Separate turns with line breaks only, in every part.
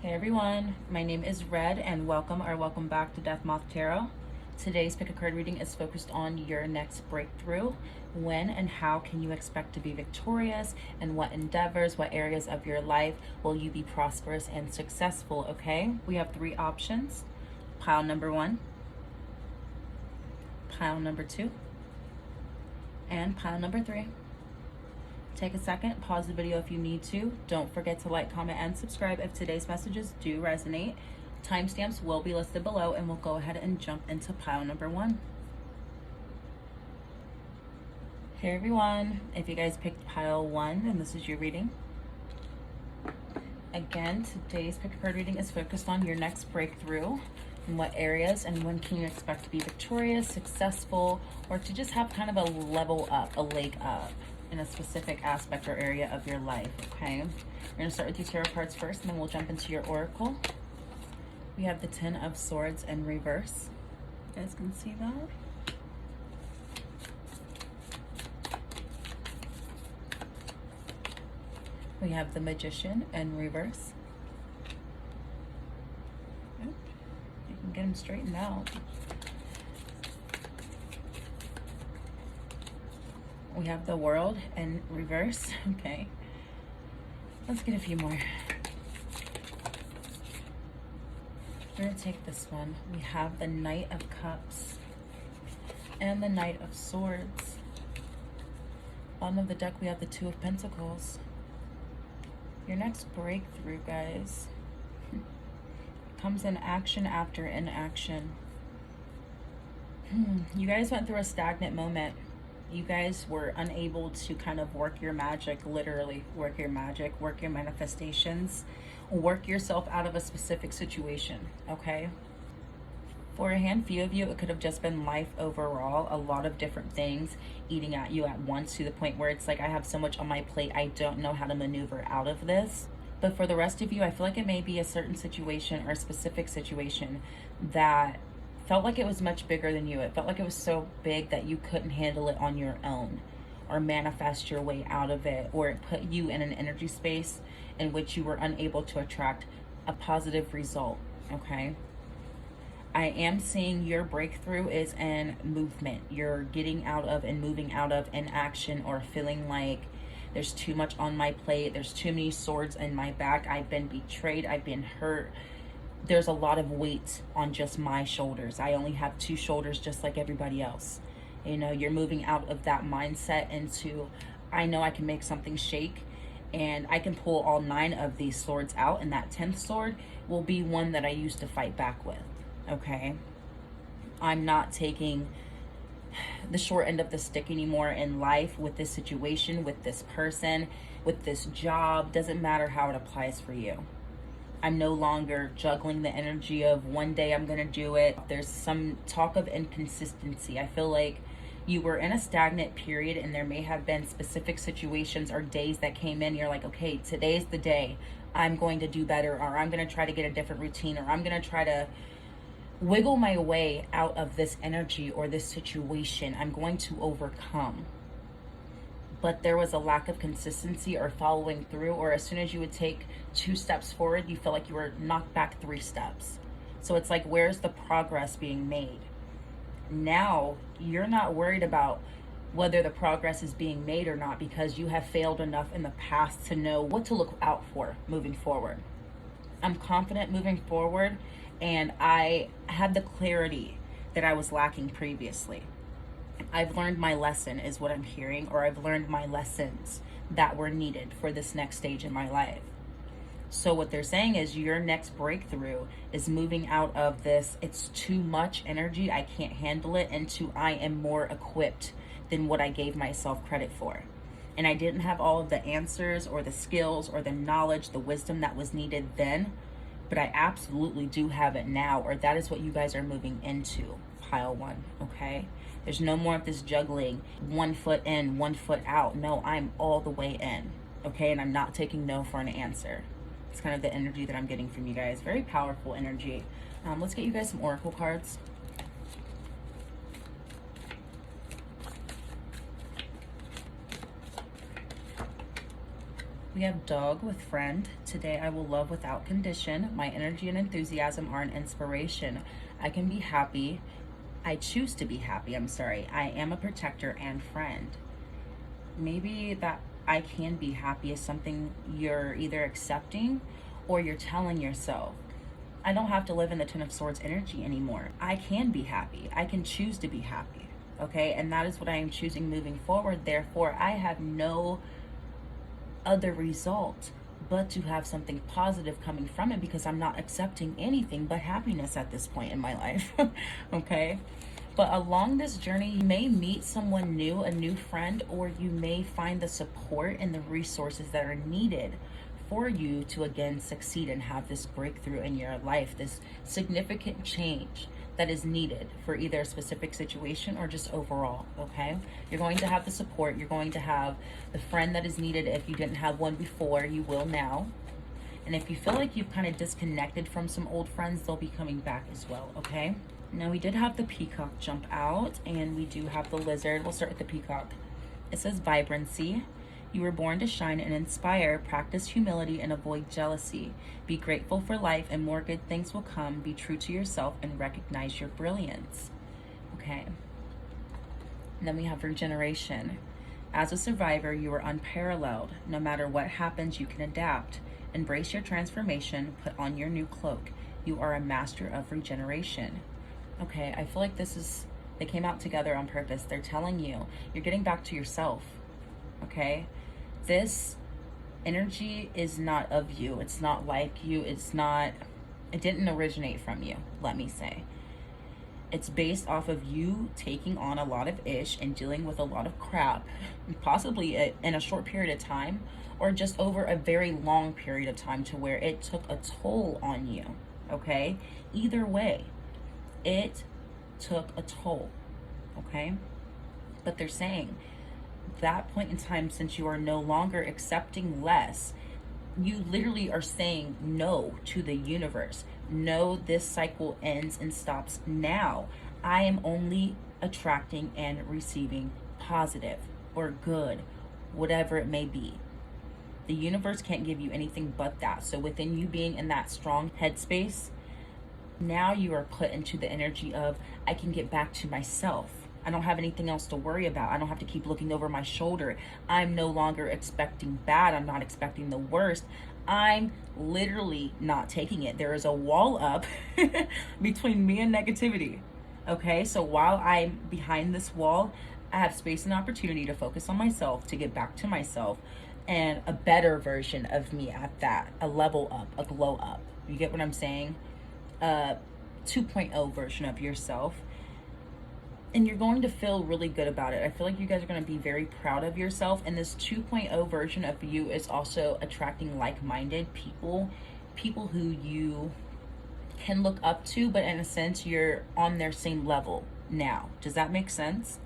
Hey everyone, my name is Red and welcome back to BookDeathMothTarot. Today's pick a card reading is focused on your next breakthrough. When and how can you expect to be victorious, and what endeavors, what areas of your life will you be prosperous and successful, okay? We have three options. Pile number 1, pile number 2, and pile number 3. Take a second, pause the video if you need to. Don't forget to like, comment, and subscribe if today's messages do resonate. Timestamps will be listed below, and we'll go ahead and jump into pile number 1. Hey everyone, if you guys picked pile 1, then this is your reading. Again, today's pick a card reading is focused on your next breakthrough. In what areas and when can you expect to be victorious, successful, or to just have kind of a level up, a leg up in a specific aspect or area of your life, okay? We're going to start with your tarot cards first, and then we'll jump into your oracle. We have the 10 of Swords in reverse. You guys can see that. We have the Magician in reverse. Oh, you can get them straightened out. We have the World in reverse. Okay, let's get a few more. We're gonna take this one. We have the Knight of Cups and the Knight of Swords. Bottom of the deck, we have the Two of Pentacles. Your next breakthrough, guys, comes in action after inaction. You guys went through a stagnant moment. You guys were unable to kind of work your magic, literally work your magic, work your manifestations, work yourself out of a specific situation, okay? For a handful of you, it could have just been life overall, a lot of different things eating at you at once, to the point where it's like, I have so much on my plate, I don't know how to maneuver out of this. But for the rest of you, I feel like it may be a certain situation or a specific situation that felt like it was much bigger than you. It felt like it was so big that you couldn't handle it on your own or manifest your way out of it, or it put you in an energy space in which you were unable to attract a positive result, okay? I am seeing your breakthrough is in movement. You're getting out of and moving out of inaction, or feeling like there's too much on my plate, there's too many swords in my back, I've been betrayed, I've been hurt. There's a lot of weight on just my shoulders. I only have 2 shoulders just like everybody else. You know, you're moving out of that mindset into, I know I can make something shake, and I can pull all 9 of these swords out, and that 10th sword will be one that I use to fight back with, okay? I'm not taking the short end of the stick anymore in life with this situation, with this person, with this job. Doesn't matter how it applies for you. I'm no longer juggling the energy of one day I'm gonna do it. There's some talk of inconsistency. I feel like you were in a stagnant period, and there may have been specific situations or days that came in. You're like, okay, today's the day I'm going to do better, or I'm gonna try to get a different routine, or I'm gonna try to wiggle my way out of this energy or this situation. I'm going to overcome. But there was a lack of consistency or following through, or as soon as you would take 2 steps forward, you feel like you were knocked back 3 steps. So it's like, where's the progress being made? Now you're not worried about whether the progress is being made or not, because you have failed enough in the past to know what to look out for moving forward. I'm confident moving forward, and I had the clarity that I was lacking previously. I've learned my lesson is what I'm hearing, or I've learned my lessons that were needed for this next stage in my life. So what they're saying is your next breakthrough is moving out of this, it's too much energy, I can't handle it, into I am more equipped than what I gave myself credit for. And I didn't have all of the answers or the skills or the knowledge, the wisdom that was needed then, but I absolutely do have it now, or that is what you guys are moving into, pile 1, okay? There's no more of this juggling, 1 foot in, 1 foot out. No, I'm all the way in, okay? And I'm not taking no for an answer. It's kind of the energy that I'm getting from you guys. Very powerful energy. Let's get you guys some oracle cards. We have dog with friend. Today I will love without condition. My energy and enthusiasm are an inspiration. I can be happy. I choose to be happy. I'm sorry. I am a protector and friend. Maybe that I can be happy is something you're either accepting or you're telling yourself. I don't have to live in the Ten of Swords energy anymore. I can be happy. I can choose to be happy. Okay? And that is what I am choosing moving forward. Therefore, I have no other result but to have something positive coming from it, because I'm not accepting anything but happiness at this point in my life. Okay? But along this journey, you may meet someone new, a new friend, or you may find the support and the resources that are needed for you to again succeed and have this breakthrough in your life, this significant change that is needed for either a specific situation or just overall. Okay, you're going to have the support, you're going to have the friend that is needed. If you didn't have one before, you will now. And if you feel like you've kind of disconnected from some old friends, they'll be coming back as well. Okay, now we did have the peacock jump out, and we do have the lizard. We'll start with the peacock. It says vibrancy. You were born to shine and inspire. Practice humility and avoid jealousy. Be grateful for life and more good things will come. Be true to yourself and recognize your brilliance. Okay. And then we have regeneration. As a survivor, you are unparalleled. No matter what happens, you can adapt. Embrace your transformation. Put on your new cloak. You are a master of regeneration. Okay, I feel like they came out together on purpose. They're telling you, you're getting back to yourself. Okay? This energy is not of you. It's not like you. It didn't originate from you, let me say. It's based off of you taking on a lot of ish and dealing with a lot of crap, possibly in a short period of time, or just over a very long period of time to where it took a toll on you. Okay? Either way, it took a toll. Okay? But they're saying, that point in time, since you are no longer accepting less, you literally are saying no to the universe. No, this cycle ends and stops now. I am only attracting and receiving positive or good, whatever it may be. The universe can't give you anything but that. So within you being in that strong headspace, now you are put into the energy of, I can get back to myself. I don't have anything else to worry about. I don't have to keep looking over my shoulder. I'm no longer expecting bad. I'm not expecting the worst. I'm literally not taking it. There is a wall up between me and negativity. Okay, so while I'm behind this wall, I have space and opportunity to focus on myself, to get back to myself, and a better version of me at that. A level up, a glow up. You get what I'm saying? 2.0 version of yourself. And you're going to feel really good about it. I feel like you guys are going to be very proud of yourself. And this 2.0 version of you is also attracting like-minded people, people who you can look up to, but in a sense, you're on their same level now. Does that make sense?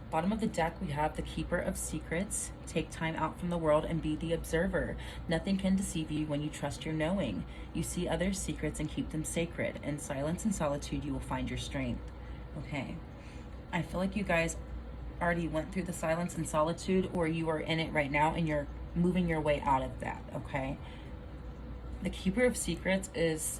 Bottom of the deck, we have the Keeper of Secrets. Take time out from the world and be the observer. Nothing can deceive you when you trust your knowing. You see others' secrets and keep them sacred. In silence and solitude, you will find your strength. Okay, I feel like you guys already went through the silence and solitude, or you are in it right now and you're moving your way out of that. Okay, the Keeper of Secrets is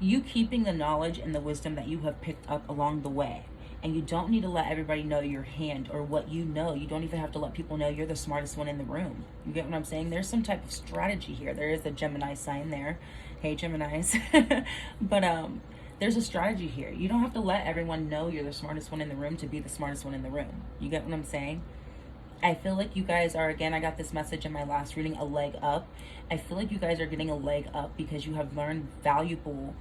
you keeping the knowledge and the wisdom that you have picked up along the way. And you don't need to let everybody know your hand or what you know. You don't even have to let people know you're the smartest one in the room. You get what I'm saying? There's some type of strategy here. There is a Gemini sign there. Hey, Geminis. But there's a strategy here. You don't have to let everyone know you're the smartest one in the room to be the smartest one in the room. You get what I'm saying? I feel like you guys are, again, I got this message in my last reading, a leg up. I feel like you guys are getting a leg up because you have learned valuable,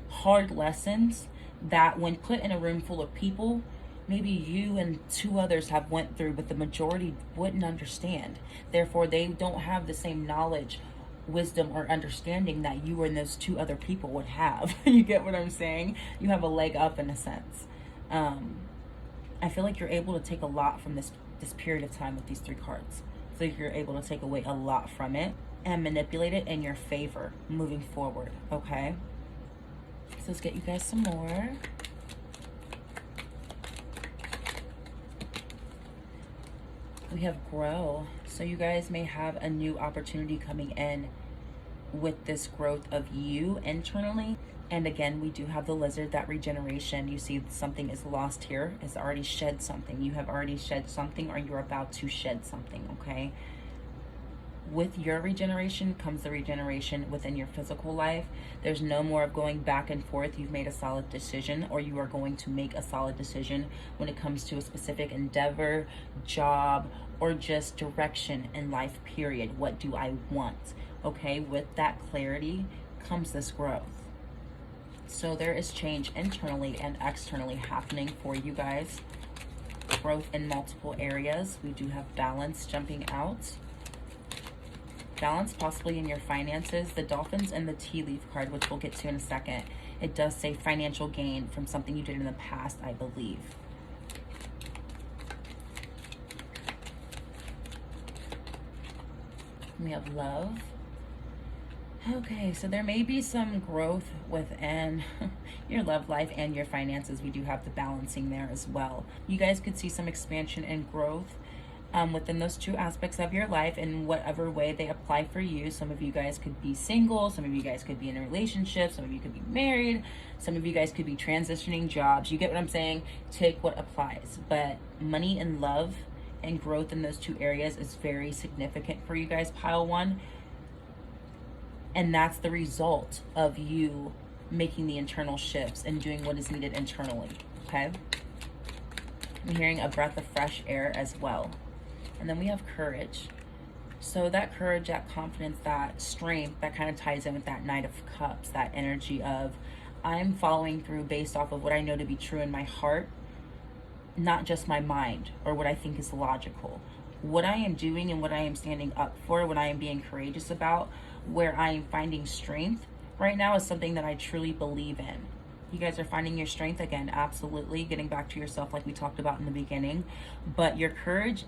hard lessons that when put in a room full of people, maybe you and two others have went through, but the majority wouldn't understand. Therefore, they don't have the same knowledge, wisdom, or understanding that you and those two other people would have. You get what I'm saying? You have a leg up in a sense. I feel like you're able to take a lot from this period of time with these three cards. I feel like you're able to take away a lot from it and manipulate it in your favor moving forward. Okay, so let's get you guys some more. We have grow. So you guys may have a new opportunity coming in with this growth of you internally. And again, we do have the lizard, that regeneration. You see something is lost here. It's already shed something. You have already shed something, or you're about to shed something, okay? With your regeneration comes the regeneration within your physical life. There's no more of going back and forth. You've made a solid decision, or you are going to make a solid decision when it comes to a specific endeavor, job, or just direction in life, period. What do I want? Okay, with that clarity comes this growth. So there is change internally and externally happening for you guys. Growth in multiple areas. We do have balance jumping out. Balance possibly in your finances. The dolphins and the tea leaf card, which we'll get to in a second, it does say financial gain from something you did in the past, I believe. We have love. Okay, so there may be some growth within your love life and your finances. We do have the balancing there as well. You guys could see some expansion and growth within those two aspects of your life in whatever way they apply for you. Some of you guys could be single, some of you guys could be in a relationship, some of you could be married, some of you guys could be transitioning jobs. You get what I'm saying? Take what applies. But money and love and growth in those two areas is very significant for you guys, pile one. And that's the result of you making the internal shifts and doing what is needed internally, okay? I'm hearing a breath of fresh air as well. And then we have courage. So that courage, that confidence, that strength, that kind of ties in with that Knight of Cups, that energy of I'm following through based off of what I know to be true in my heart, not just my mind or what I think is logical. What I am doing and what I am standing up for, what I am being courageous about, where I am finding strength right now is something that I truly believe in. You guys are finding your strength again, absolutely. Getting back to yourself like we talked about in the beginning. But your courage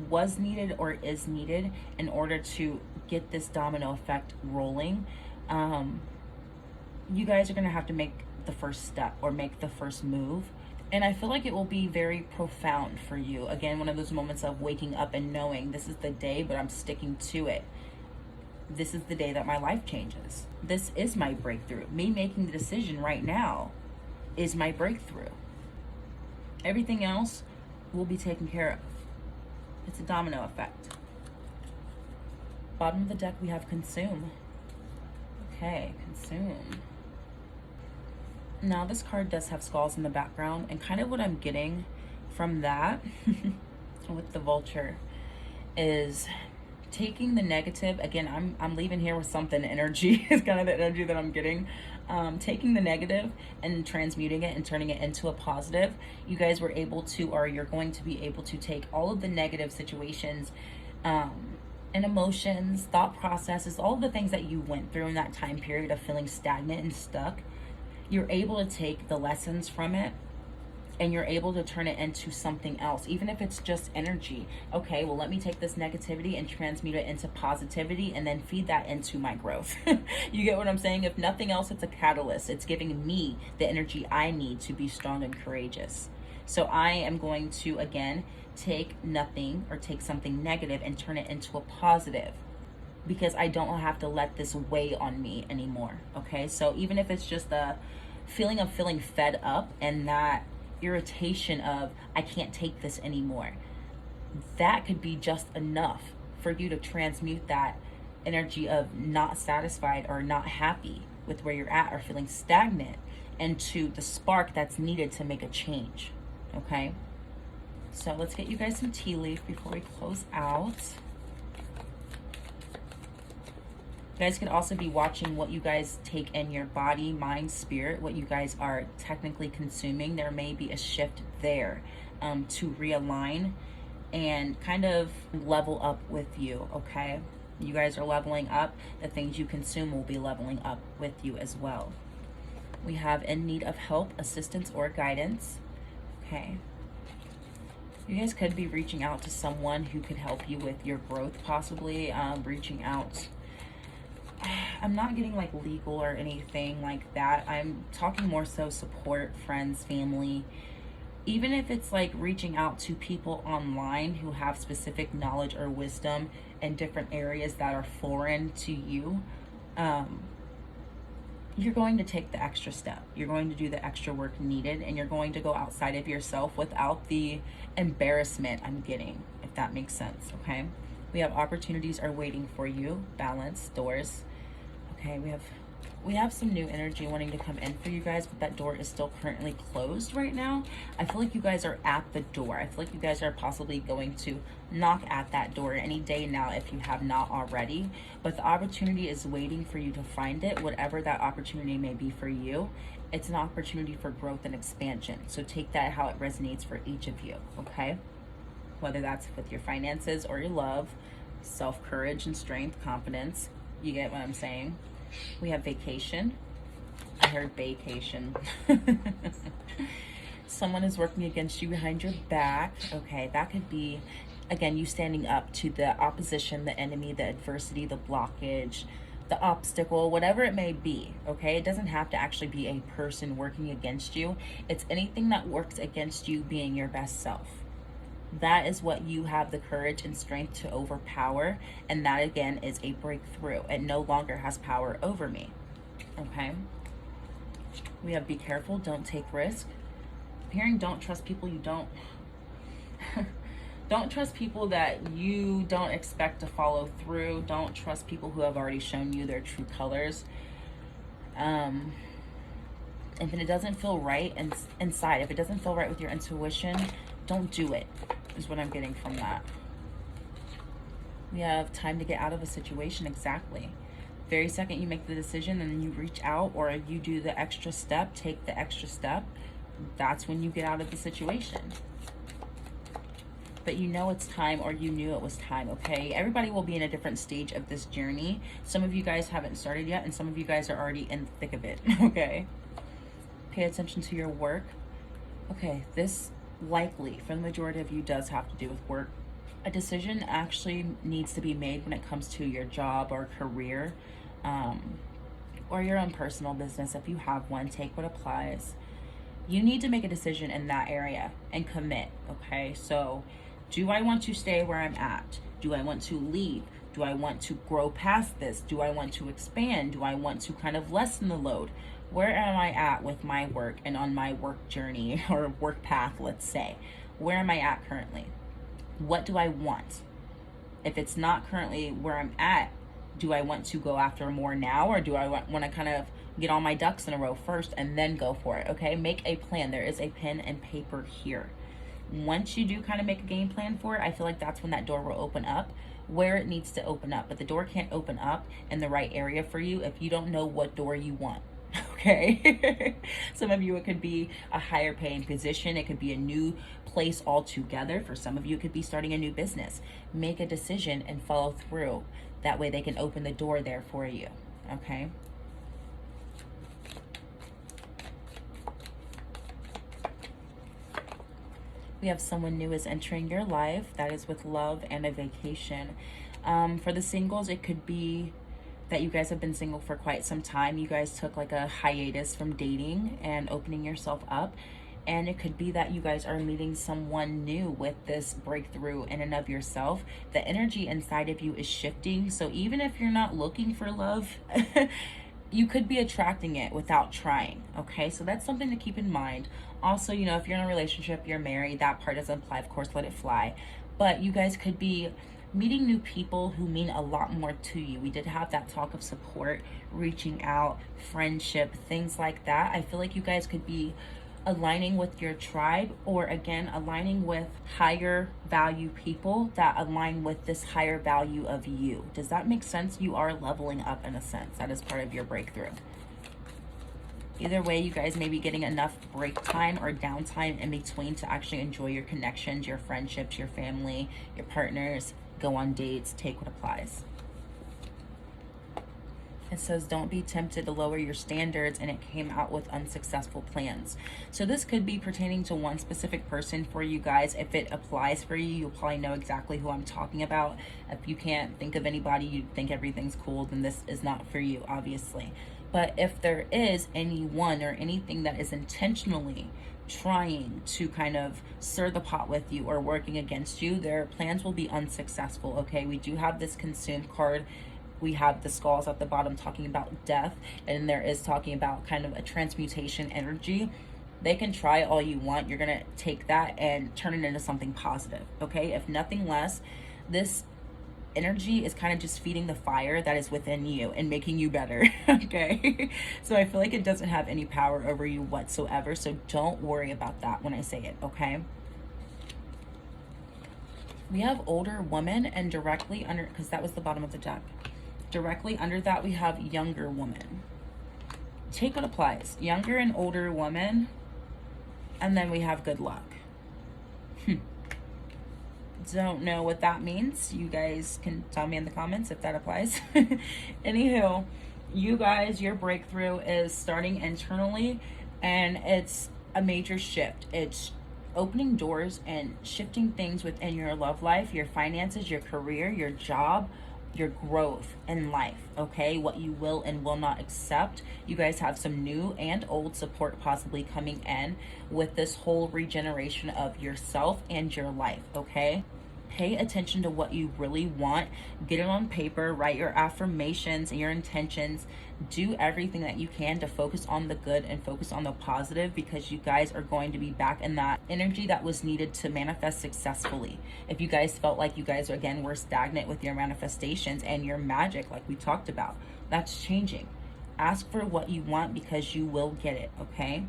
was needed or is needed in order to get this domino effect rolling. You guys are going to have to make the first step or make the first move. And I feel like it will be very profound for you. Again, one of those moments of waking up and knowing this is the day, but I'm sticking to it. This is the day that my life changes. This is my breakthrough. Me making the decision right now is my breakthrough. Everything else will be taken care of. It's a domino effect. Bottom of the deck, we have consume. Okay, consume. Now this card does have skulls in the background, and kind of what I'm getting from that with the vulture is taking the negative. Again, I'm leaving here with something energy. It's kind of the energy that I'm getting. Taking the negative and transmuting it and turning it into a positive. You guys were able to, or you're going to be able to take all of the negative situations and emotions, thought processes, all of the things that you went through in that time period of feeling stagnant and stuck. You're able to take the lessons from it and you're able to turn it into something else, even if it's just energy. Okay, well, let me take this negativity and transmute it into positivity and then feed that into my growth. You get what I'm saying? If nothing else, it's a catalyst. It's giving me the energy I need to be strong and courageous. So I am going to, again, take nothing or take something negative and turn it into a positive, because I don't have to let this weigh on me anymore. Okay, so even if it's just a feeling of feeling fed up and that irritation of I can't take this anymore, that could be just enough for you to transmute that energy of not satisfied or not happy with where you're at or feeling stagnant into the spark that's needed to make a change. Okay, so let's get you guys some tea leaf before we close out. You guys could also be watching what you guys take in your body, mind, spirit, what you guys are technically consuming. There may be a shift there to realign and kind of level up with you, okay? You guys are leveling up. The things you consume will be leveling up with you as well. We have in need of help, assistance, or guidance, okay? You guys could be reaching out to someone who could help you with your growth, possibly reaching out. I'm not getting like legal or anything like that. I'm talking more so support, friends, family, even if it's like reaching out to people online who have specific knowledge or wisdom in different areas that are foreign to you, you're going to take the extra step. You're going to do the extra work needed, and you're going to go outside of yourself without the embarrassment I'm getting, if that makes sense, okay? We have opportunities are waiting for you, balance, doors. Okay, we have some new energy wanting to come in for you guys, but that door is still currently closed right now. I feel like you guys are at the door. I feel like you guys are possibly going to knock at that door any day now if you have not already. But the opportunity is waiting for you to find it, whatever that opportunity may be for you. It's an opportunity for growth and expansion. So take that how it resonates for each of you, okay? Whether that's with your finances or your love, self-courage and strength, confidence. You get what I'm saying? We have vacation. I heard vacation. Someone is working against you behind your back. Okay, that could be, again, you standing up to the opposition, the enemy, the adversity, the blockage, the obstacle, whatever it may be, okay? It doesn't have to actually be a person working against you. It's anything that works against you being your best self. That is what you have the courage and strength to overpower. And that, again, is a breakthrough. It no longer has power over me. Okay? We have be careful. Don't take risk. I'm hearing don't trust people you don't. Don't trust people that you don't expect to follow through. Don't trust people who have already shown you their true colors. If it doesn't feel right inside, if it doesn't feel right with your intuition, don't do it, is what I'm getting from that. We have time to get out of a situation, exactly. Very second you make the decision and then you reach out or you do the extra step, take the extra step, that's when you get out of the situation. But you know it's time, or you knew it was time, okay? Everybody will be in a different stage of this journey. Some of you guys haven't started yet, and some of you guys are already in the thick of it, okay? Pay attention to your work. Okay, this likely, for the majority of you, does have to do with work. A decision actually needs to be made when it comes to your job or career, or your own personal business. If you have one, take what applies. You need to make a decision in that area and commit, okay? So, do I want to stay where I'm at? Do I want to leave? Do I want to grow past this? Do I want to expand? Do I want to kind of lessen the load? Where am I at with my work and on my work journey or work path, let's say? Where am I at currently? What do I want? If it's not currently where I'm at, do I want to go after more now, or do I want to kind of get all my ducks in a row first and then go for it, okay? Make a plan. There is a pen and paper here. Once you do kind of make a game plan for it, I feel like that's when that door will open up where it needs to open up. But the door can't open up in the right area for you if you don't know what door you want. Okay? Some of you, it could be a higher paying position. It could be a new place altogether. For some of you, it could be starting a new business. Make a decision and follow through. That way they can open the door there for you. Okay? We have someone new is entering your life. That is with love and a vacation. For the singles, it could be that you guys have been single for quite some time. You guys took like a hiatus from dating and opening yourself up. And it could be that you guys are meeting someone new with this breakthrough in and of yourself. The energy inside of you is shifting. So even if you're not looking for love, you could be attracting it without trying, okay? So that's something to keep in mind. Also, you know, if you're in a relationship, you're married, that part doesn't apply, of course, let it fly. But you guys could be meeting new people who mean a lot more to you. We did have that talk of support, reaching out, friendship, things like that. I feel like you guys could be aligning with your tribe, or again, aligning with higher value people that align with this higher value of you. Does that make sense? You are leveling up in a sense. That is part of your breakthrough. Either way, you guys may be getting enough break time or downtime in between to actually enjoy your connections, your friendships, your family, your partners, go on dates, take what applies. It says, don't be tempted to lower your standards, and it came out with unsuccessful plans. So this could be pertaining to one specific person for you guys. If it applies for you, you'll probably know exactly who I'm talking about. If you can't think of anybody, you think everything's cool, then this is not for you, obviously. But if there is anyone or anything that is intentionally trying to kind of stir the pot with you or working against you, their plans will be unsuccessful, okay? We do have this consumed card. We have the skulls at the bottom talking about death, and there is talking about kind of a transmutation energy. They can try all you want. You're going to take that and turn it into something positive, okay? If nothing less, this energy is kind of just feeding the fire that is within you and making you better, okay? So I feel like it doesn't have any power over you whatsoever, so don't worry about that when I say it, okay? We have older woman, and directly under, because that was the bottom of the deck, directly under that we have younger woman. Take what applies. Younger and older woman, and then we have good luck. Don't know what that means. You guys can tell me in the comments if that applies. Anywho, you guys, your breakthrough is starting internally, and it's a major shift. It's opening doors and shifting things within your love life, your finances, your career, your job, your growth in life, okay? What you will and will not accept. You guys have some new and old support possibly coming in with this whole regeneration of yourself and your life, okay? Pay attention to what you really want. Get it on paper, write your affirmations and your intentions. Do everything that you can to focus on the good and focus on the positive, because you guys are going to be back in that energy that was needed to manifest successfully. If you guys felt like you guys, again, were stagnant with your manifestations and your magic, like we talked about, that's changing. Ask for what you want, because you will get it, okay?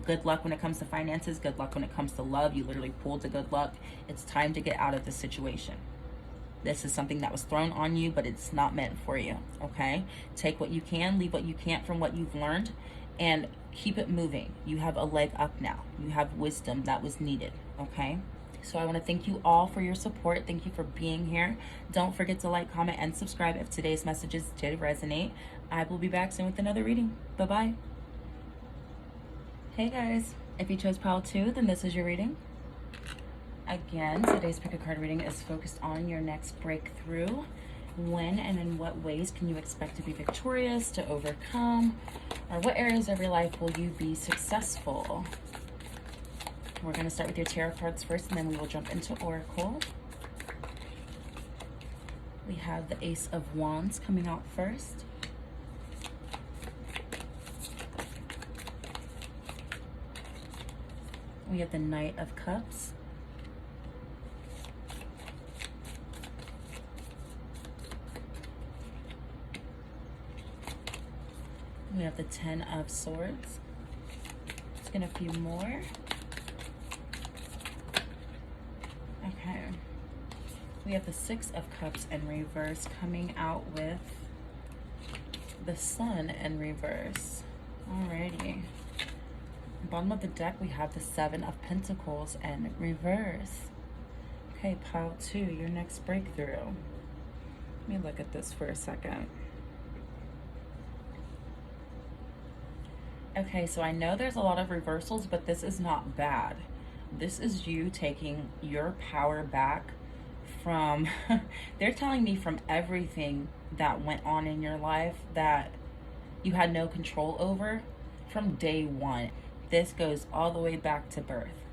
Good luck when it comes to finances. Good luck when it comes to love. You literally pulled the good luck. It's time to get out of this situation. This is something that was thrown on you, but it's not meant for you, okay? Take what you can, leave what you can't from what you've learned, and keep it moving. You have a leg up now. You have wisdom that was needed, okay? So I want to thank you all for your support. Thank you for being here. Don't forget to like, comment, and subscribe if today's messages did resonate. I will be back soon with another reading. Bye-bye. Hey guys, if you chose pile 2, then this is your reading. Again, today's pick a card reading is focused on your next breakthrough. When and in what ways can you expect to be victorious, to overcome, or what areas of your life will you be successful? We're going to start with your tarot cards first, and then we will jump into Oracle. We have the Ace of Wands coming out first. We have the Knight of Cups. We have the Ten of Swords. Let's get a few more. Okay. We have the Six of Cups in reverse coming out with the Sun in reverse. Alrighty. Bottom of the deck, we have the Seven of Pentacles in reverse. Okay, pile 2, your next breakthrough. Let me look at this for a second. Okay, so I know there's a lot of reversals, but this is not bad. This is you taking your power back from, they're telling me from everything that went on in your life that you had no control over from day one. This goes all the way back to birth.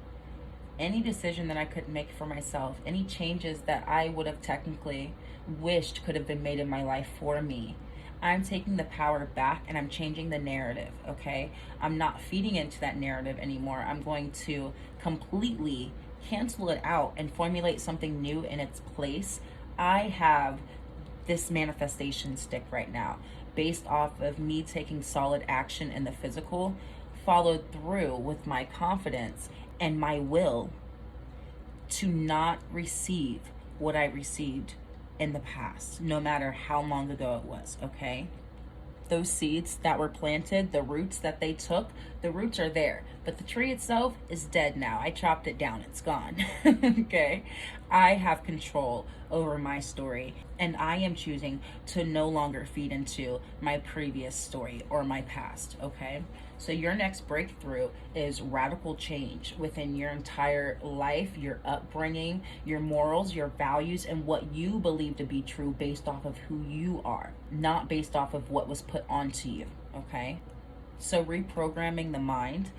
Any decision that I couldn't make for myself, any changes that I would have technically wished could have been made in my life for me, I'm taking the power back and I'm changing the narrative, okay? I'm not feeding into that narrative anymore. I'm going to completely cancel it out and formulate something new in its place. I have this manifestation stick right now based off of me taking solid action in the physical, followed through with my confidence and my will to not receive what I received in the past, no matter how long ago it was, okay? Those seeds that were planted, the roots that they took, the roots are there, but the tree itself is dead now. I chopped it down, it's gone, okay? I have control over my story, and I am choosing to no longer feed into my previous story or my past, okay? So your next breakthrough is radical change within your entire life, your upbringing, your morals, your values, and what you believe to be true based off of who you are, not based off of what was put onto you, okay? So reprogramming the mind,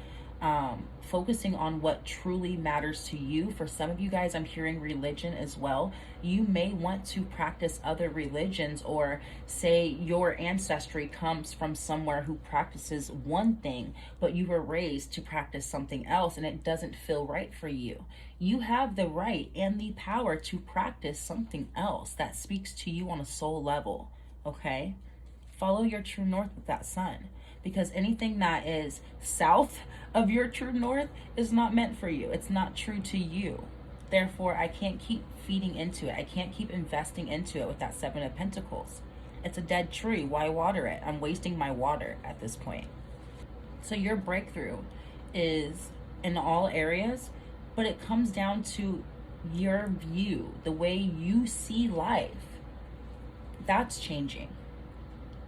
focusing on what truly matters to you. For some of you guys, I'm hearing religion as well. You may want to practice other religions, or say your ancestry comes from somewhere who practices one thing, but you were raised to practice something else and it doesn't feel right for you. You have the right and the power to practice something else that speaks to you on a soul level, okay? Follow your true north with that sun, because anything that is south of your true north is not meant for you. It's not true to you. Therefore, I can't keep feeding into it. I can't keep investing into it with that Seven of Pentacles. It's a dead tree. Why water it? I'm wasting my water at this point. So your breakthrough is in all areas, but it comes down to your view, the way you see life. That's changing.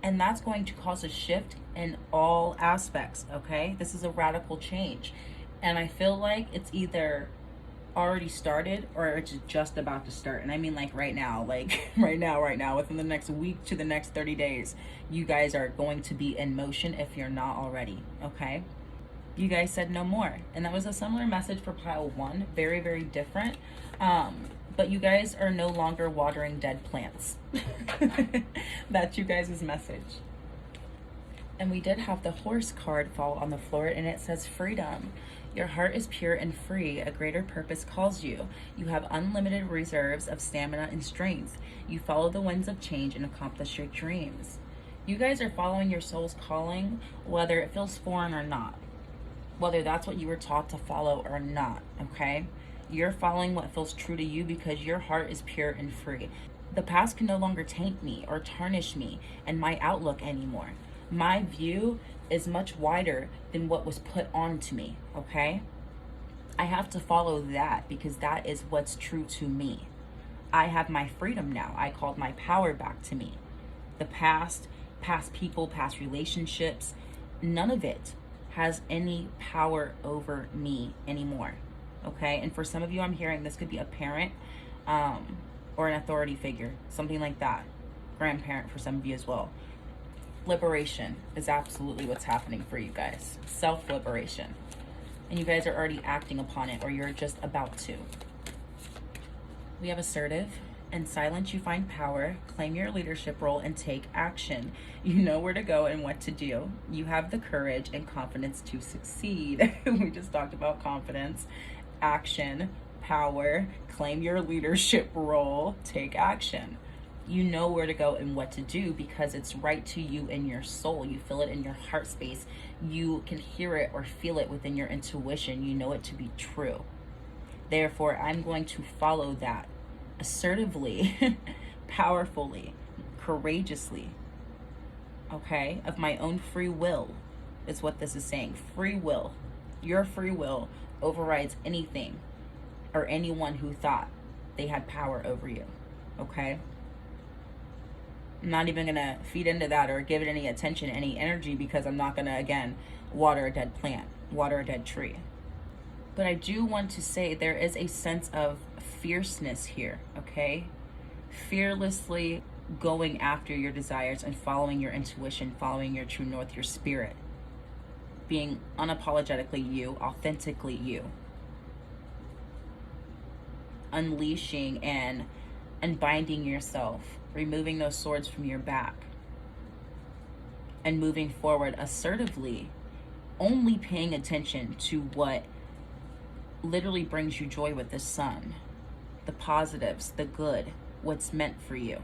And that's going to cause a shift in all aspects, okay? This is a radical change. And I feel like it's either already started or it's just about to start. And I mean like right now, right now, within the next week to the next 30 days, you guys are going to be in motion if you're not already, okay? You guys said no more. And that was a similar message for pile 1, very, very different. But you guys are no longer watering dead plants. That's you guys' message. And we did have the horse card fall on the floor, and it says freedom. Your heart is pure and free. A greater purpose calls you. You have unlimited reserves of stamina and strength. You follow the winds of change and accomplish your dreams. You guys are following your soul's calling, whether it feels foreign or not. Whether that's what you were taught to follow or not, okay? You're following what feels true to you because your heart is pure and free. The past can no longer taint me or tarnish me and my outlook anymore. My view is much wider than what was put onto me, okay? I have to follow that because that is what's true to me. I have my freedom now. I called my power back to me. The past people, past relationships, none of it has any power over me anymore. Okay, and for some of you, I'm hearing this could be a parent or an authority figure, something like that. Grandparent for some of you as well. Liberation is absolutely what's happening for you guys. Self-liberation. And you guys are already acting upon it, or you're just about to. We have assertive. In silence, you find power. Claim your leadership role and take action. You know where to go and what to do. You have the courage and confidence to succeed. We just talked about confidence. Action, power, claim your leadership role, take action. You know where to go and what to do because it's right to you in your soul. You feel it in your heart space. You can hear it or feel it within your intuition. You know it to be true. Therefore, I'm going to follow that assertively, powerfully, courageously, okay? Of my own free will is what this is saying. Free will. Your free will overrides anything or anyone who thought they had power over you, okay? I'm not even gonna feed into that or give it any attention, any energy, because I'm not gonna, again, water a dead plant, water a dead tree. But I do want to say there is a sense of fierceness here, okay? Fearlessly going after your desires and following your intuition, following your true north, your spirit. Being unapologetically you, authentically you. Unleashing and unbinding yourself, removing those swords from your back, and moving forward assertively, only paying attention to what literally brings you joy with the sun, the positives, the good, what's meant for you.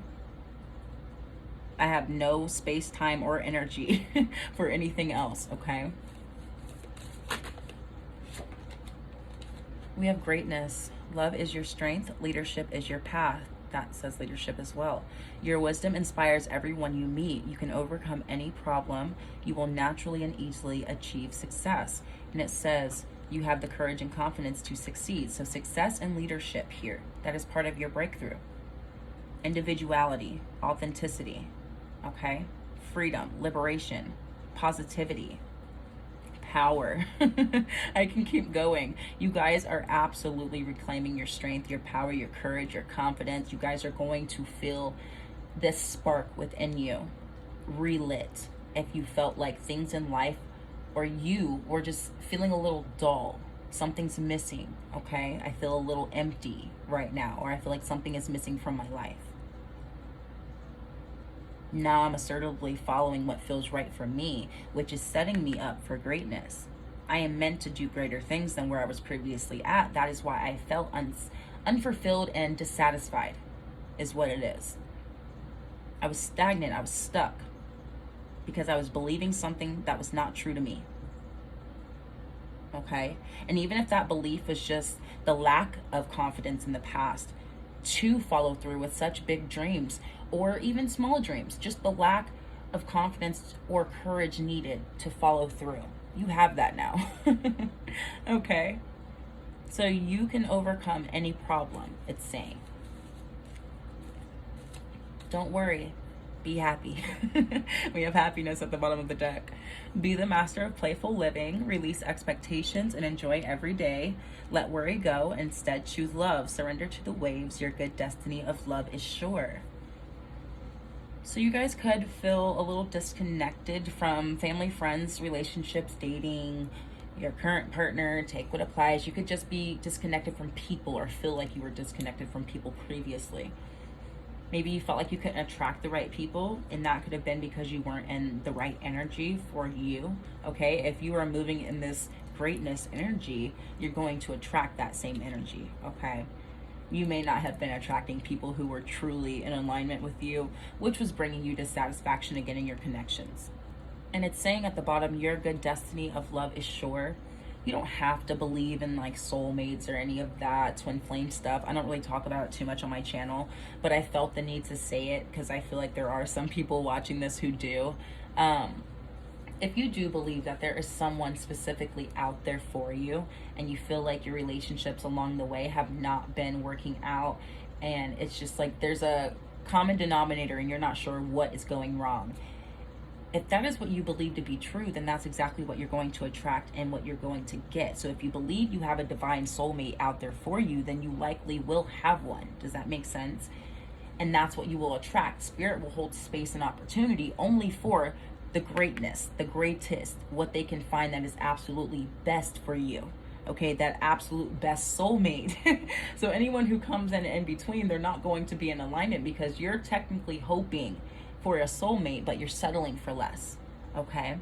I have no space, time, or energy for anything else, okay? We have greatness. Love is your strength. Leadership is your path. That says leadership as well. Your wisdom inspires everyone you meet. You can overcome any problem. You will naturally and easily achieve success. And it says You have the courage and confidence to succeed. So success and leadership here, that is part of your breakthrough. Individuality, authenticity, okay? Freedom, liberation, positivity, power. I can keep going. You guys are absolutely reclaiming your strength, your power, your courage, your confidence. You guys are going to feel this spark within you relit if you felt like things in life or you were just feeling a little dull. Something's missing, okay? I feel a little empty right now, or I feel like something is missing from my life. Now I'm assertively following what feels right for me, which is setting me up for greatness. I am meant to do greater things than where I was previously at. That is why I felt unfulfilled and dissatisfied, is what it is. I was stagnant, I was stuck, because I was believing something that was not true to me. Okay? And even if that belief was just the lack of confidence in the past to follow through with such big dreams, or even small dreams, just the lack of confidence or courage needed to follow through. You have that now. Okay? So you can overcome any problem, it's saying. Don't worry. Be happy. We have happiness at the bottom of the deck. Be the master of playful living. Release expectations and enjoy every day. Let worry go. Instead, choose love. Surrender to the waves. Your good destiny of love is sure. So you guys could feel a little disconnected from family, friends, relationships, dating, your current partner. Take what applies. You could just be disconnected from people or feel like you were disconnected from people previously. Maybe you felt like you couldn't attract the right people, and that could have been because you weren't in the right energy for you, okay? If you are moving in this greatness energy, you're going to attract that same energy, okay? You may not have been attracting people who were truly in alignment with you, which was bringing you dissatisfaction again in your connections. And it's saying at the bottom, your good destiny of love is sure. You don't have to believe in like soulmates or any of that twin flame stuff. I don't really talk about it too much on my channel, but I felt the need to say it because I feel like there are some people watching this who do. If you do believe that there is someone specifically out there for you and you feel like your relationships along the way have not been working out, and it's just like there's a common denominator and you're not sure what is going wrong, if that is what you believe to be true, then that's exactly what you're going to attract and what you're going to get. So if you believe you have a divine soulmate out there for you, then you likely will have one. Does that make sense? And that's what you will attract. Spirit will hold space and opportunity only for the greatness, the greatest, what they can find that is absolutely best for you. Okay, that absolute best soulmate. So anyone who comes in between, they're not going to be in alignment because you're technically hoping for a soulmate, but you're settling for less, okay?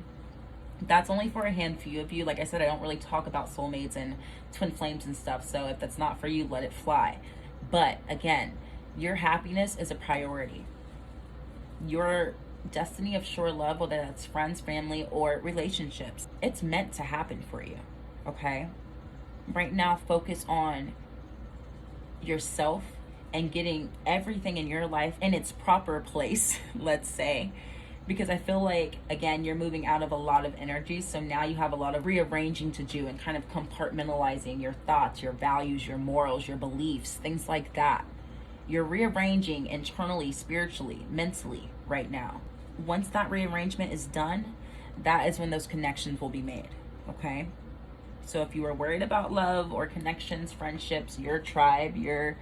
That's only for a handful of you. Like I said, I don't really talk about soulmates and twin flames and stuff, so if that's not for you, let it fly. But again, your happiness is a priority. Your destiny of sure love, whether that's friends, family, or relationships, it's meant to happen for you, okay? Right now, focus on yourself and getting everything in your life in its proper place, let's say, because I feel like, again, you're moving out of a lot of energy, so now you have a lot of rearranging to do and kind of compartmentalizing your thoughts, your values, your morals, your beliefs, things like that. You're rearranging internally, spiritually, mentally right now. Once that rearrangement is done, that is when those connections will be made, okay? So if you are worried about love or connections, friendships, your tribe, your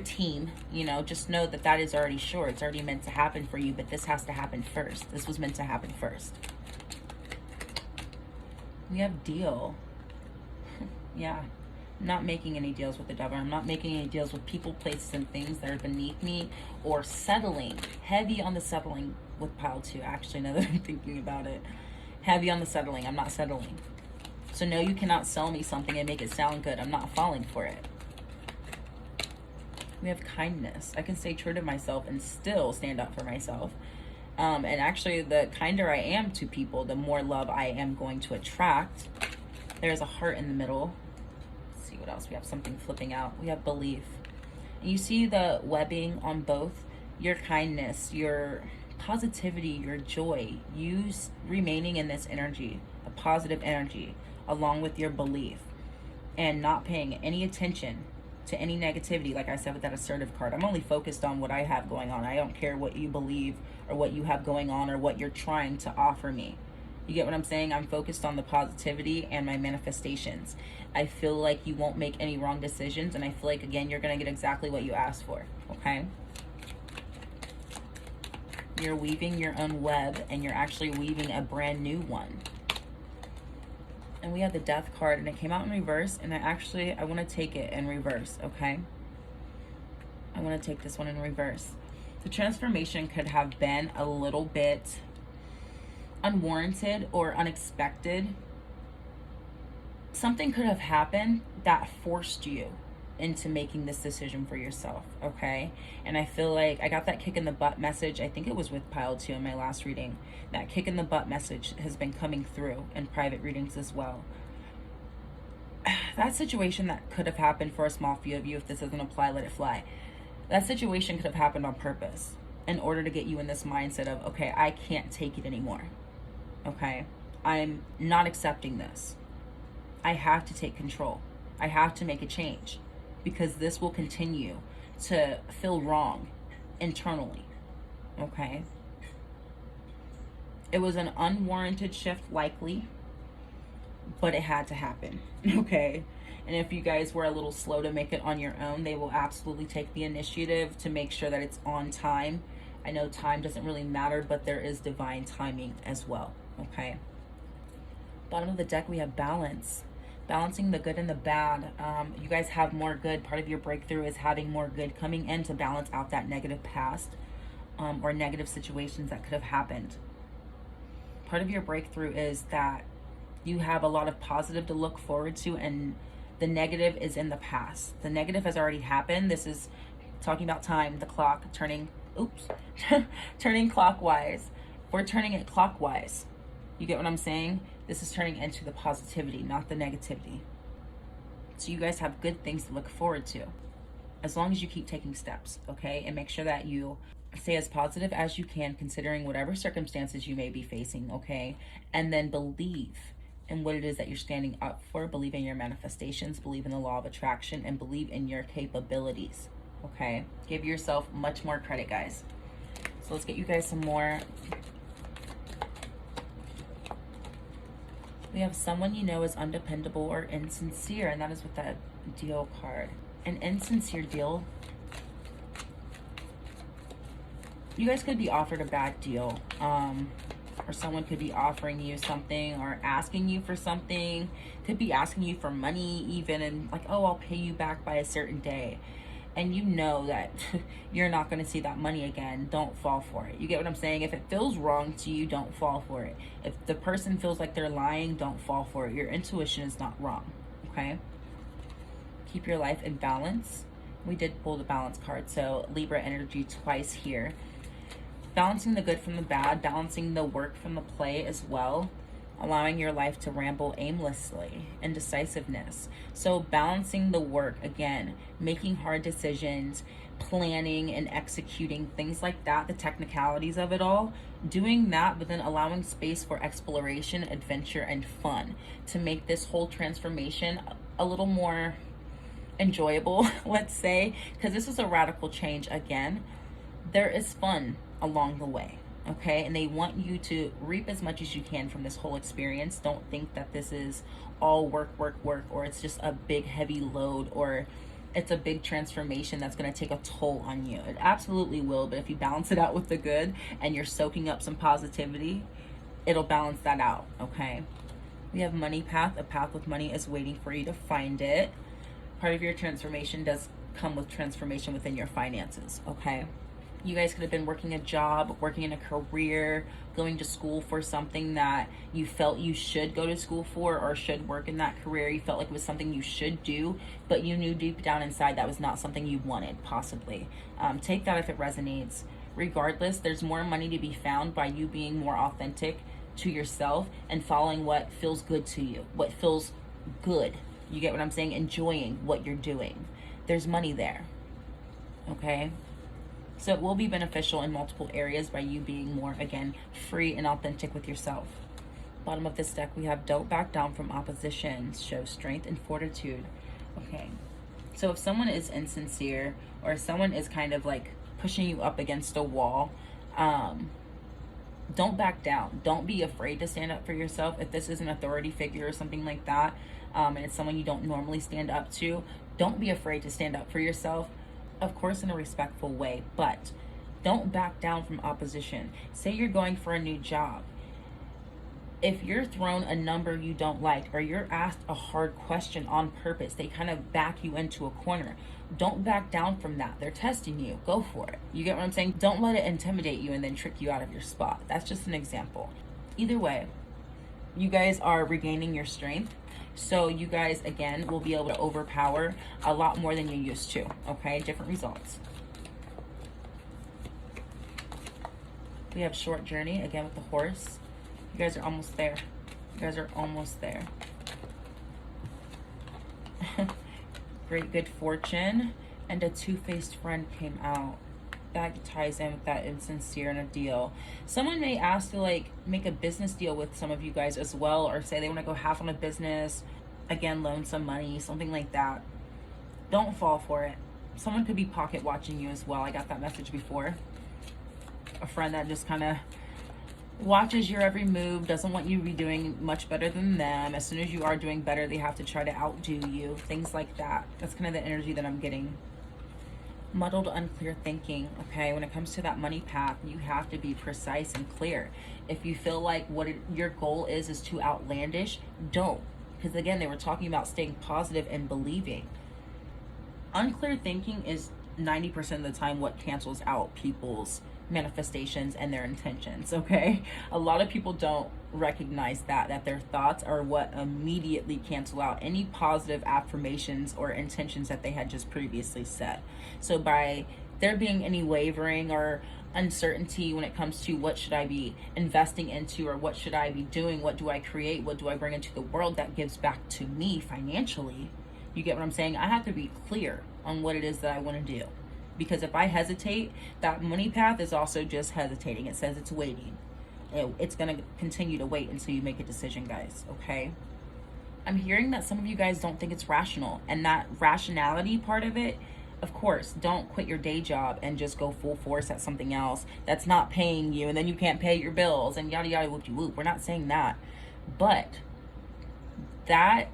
team, you know, just know that that is already sure. It's already meant to happen for you, but this has to happen first. This was meant to happen first. We have deal. Yeah. I'm not making any deals with the devil. I'm not making any deals with people, places, and things that are beneath me, or settling. Heavy on the settling with pile 2, actually, now that I'm thinking about it. Heavy on the settling. I'm not settling. So no, you cannot sell me something and make it sound good. I'm not falling for it. We have kindness. I can stay true to myself and still stand up for myself. And actually, the kinder I am to people, the more love I am going to attract. There's a heart in the middle. Let's see what else. We have something flipping out. We have belief. And you see the webbing on both. Your kindness, your positivity, your joy. You remaining in this energy, a positive energy, along with your belief. and not paying any attention to any negativity. Like I said with that assertive card, I'm only focused on what I have going on. I don't care what you believe or what you have going on or what you're trying to offer me. You get what I'm saying? I'm focused on the positivity and my manifestations. I feel like you won't make any wrong decisions, and I feel like, again, you're going to get exactly what you asked for, okay? You're weaving your own web, and you're actually weaving a brand new one. And we have the Death card, and it came out in reverse, and I want to take it in reverse, okay? I want to take this one in reverse. The transformation could have been a little bit unwarranted or unexpected. Something could have happened that forced you into making this decision for yourself, okay? And I feel like I got that kick in the butt message. I think it was with pile 2 in my last reading. That kick in the butt message has been coming through in private readings as well. That situation that could have happened for a small few of you, if this doesn't apply, let it fly. That situation could have happened on purpose in order to get you in this mindset of, okay, I can't take it anymore. Okay, I'm not accepting this. I have to take control. I have to make a change because this will continue to feel wrong internally. Okay, it was an unwarranted shift, likely, but it had to happen. Okay, and if you guys were a little slow to make it on your own, they will absolutely take the initiative to make sure that it's on time. I know time doesn't really matter, but there is divine timing as well. Okay, bottom of the deck we have balance, balancing the good and the bad. You guys have more good. Part of your breakthrough is having more good coming in to balance out that negative past or negative situations that could have happened. Part of your breakthrough is that you have a lot of positive to look forward to, and the negative is in the past. The negative has already happened. This is talking about time, the clock turning, turning clockwise. We're turning it clockwise. You get what I'm saying? This is turning into the positivity, not the negativity. So you guys have good things to look forward to, as long as you keep taking steps, okay? And make sure that you stay as positive as you can, considering whatever circumstances you may be facing, okay? And then believe in what it is that you're standing up for. Believe in your manifestations, believe in the law of attraction, and believe in your capabilities, okay? Give yourself much more credit, guys. So let's get you guys some more. We have someone you know is undependable or insincere, and that is with that deal card. An insincere deal. You guys could be offered a bad deal, or someone could be offering you something or asking you for something. Could be asking you for money even, and like, oh, I'll pay you back by a certain day. And you know that you're not going to see that money again. Don't fall for it. You get what I'm saying? If it feels wrong to you, don't fall for it. If the person feels like they're lying, don't fall for it. Your intuition is not wrong, okay? Keep your life in balance. We did pull the balance card, so Libra energy twice here. Balancing the good from the bad, balancing the work from the play as well. Allowing your life to ramble aimlessly, indecisiveness. So balancing the work, again, making hard decisions, planning and executing, things like that, the technicalities of it all, doing that, but then allowing space for exploration, adventure, and fun to make this whole transformation a little more enjoyable, let's say, because this is a radical change. Again, there is fun along the way. Okay, and they want you to reap as much as you can from this whole experience. Don't think that this is all work, or it's just a big heavy load, or it's a big transformation that's going to take a toll on you. It absolutely will, but if you balance it out with the good and you're soaking up some positivity, it'll balance that out, okay? We have money path. A path with money is waiting for you to find it. Part of your transformation does come with transformation within your finances, okay? You guys could have been working a job, working in a career, going to school for something that you felt you should go to school for or should work in that career. You felt like it was something you should do, but you knew deep down inside that was not something you wanted, possibly. Take that if it resonates. Regardless, there's more money to be found by you being more authentic to yourself and following what feels good to you, what feels good. You get what I'm saying? Enjoying what you're doing. There's money there, okay? So it will be beneficial in multiple areas by you being more, again, free and authentic with yourself. Bottom of this deck, we have don't back down from opposition. Show strength and fortitude. Okay. So if someone is insincere or someone is kind of like pushing you up against a wall, don't back down. Don't be afraid to stand up for yourself. If this is an authority figure or something like that, and it's someone you don't normally stand up to, don't be afraid to stand up for yourself. Of course, in a respectful way, but don't back down from opposition. Say you're going for a new job. If you're thrown a number you don't like, or you're asked a hard question on purpose, they kind of back you into a corner. Don't back down from that. They're testing you. Go for it. You get what I'm saying? Don't let it intimidate you and then trick you out of your spot. That's just an example. Either way, you guys are regaining your strength. So you guys, again, will be able to overpower a lot more than you used to. Okay? Different results. We have short journey, again, with the horse. You guys are almost there. You guys are almost there. Great good fortune. And a two-faced friend came out. That ties in with that insincere in a deal. Someone may ask to like make a business deal with some of you guys as well, or say they want to go half on a business, again, loan some money, something like that. Don't fall for it. Someone could be pocket watching you as well. I got that message before. A friend that just kind of watches your every move, doesn't want you to be doing much better than them. As soon as you are doing better, they have to try to outdo you. Things like that. That's kind of the energy that I'm getting. Muddled, unclear thinking. Okay, when it comes to that money path, you have to be precise and clear. If you feel like your goal is too outlandish, don't. Because again, they were talking about staying positive and believing. Unclear thinking is 90% of the time what cancels out people's manifestations and their intentions. Okay, a lot of people don't recognize that their thoughts are what immediately cancel out any positive affirmations or intentions that they had just previously set. So by there being any wavering or uncertainty when it comes to what should I be investing into, or what should I be doing, what do I create, what do I bring into the world that gives back to me financially, you get what I'm saying? I have to be clear on what it is that I want to do. Because if I hesitate, that money path is also just hesitating. It says it's waiting. It's going to continue to wait until you make a decision, guys. Okay? I'm hearing that some of you guys don't think it's rational. And that rationality part of it, of course, don't quit your day job and just go full force at something else that's not paying you. And then you can't pay your bills and yada, yada, whoop-de-whoop. We're not saying that. But that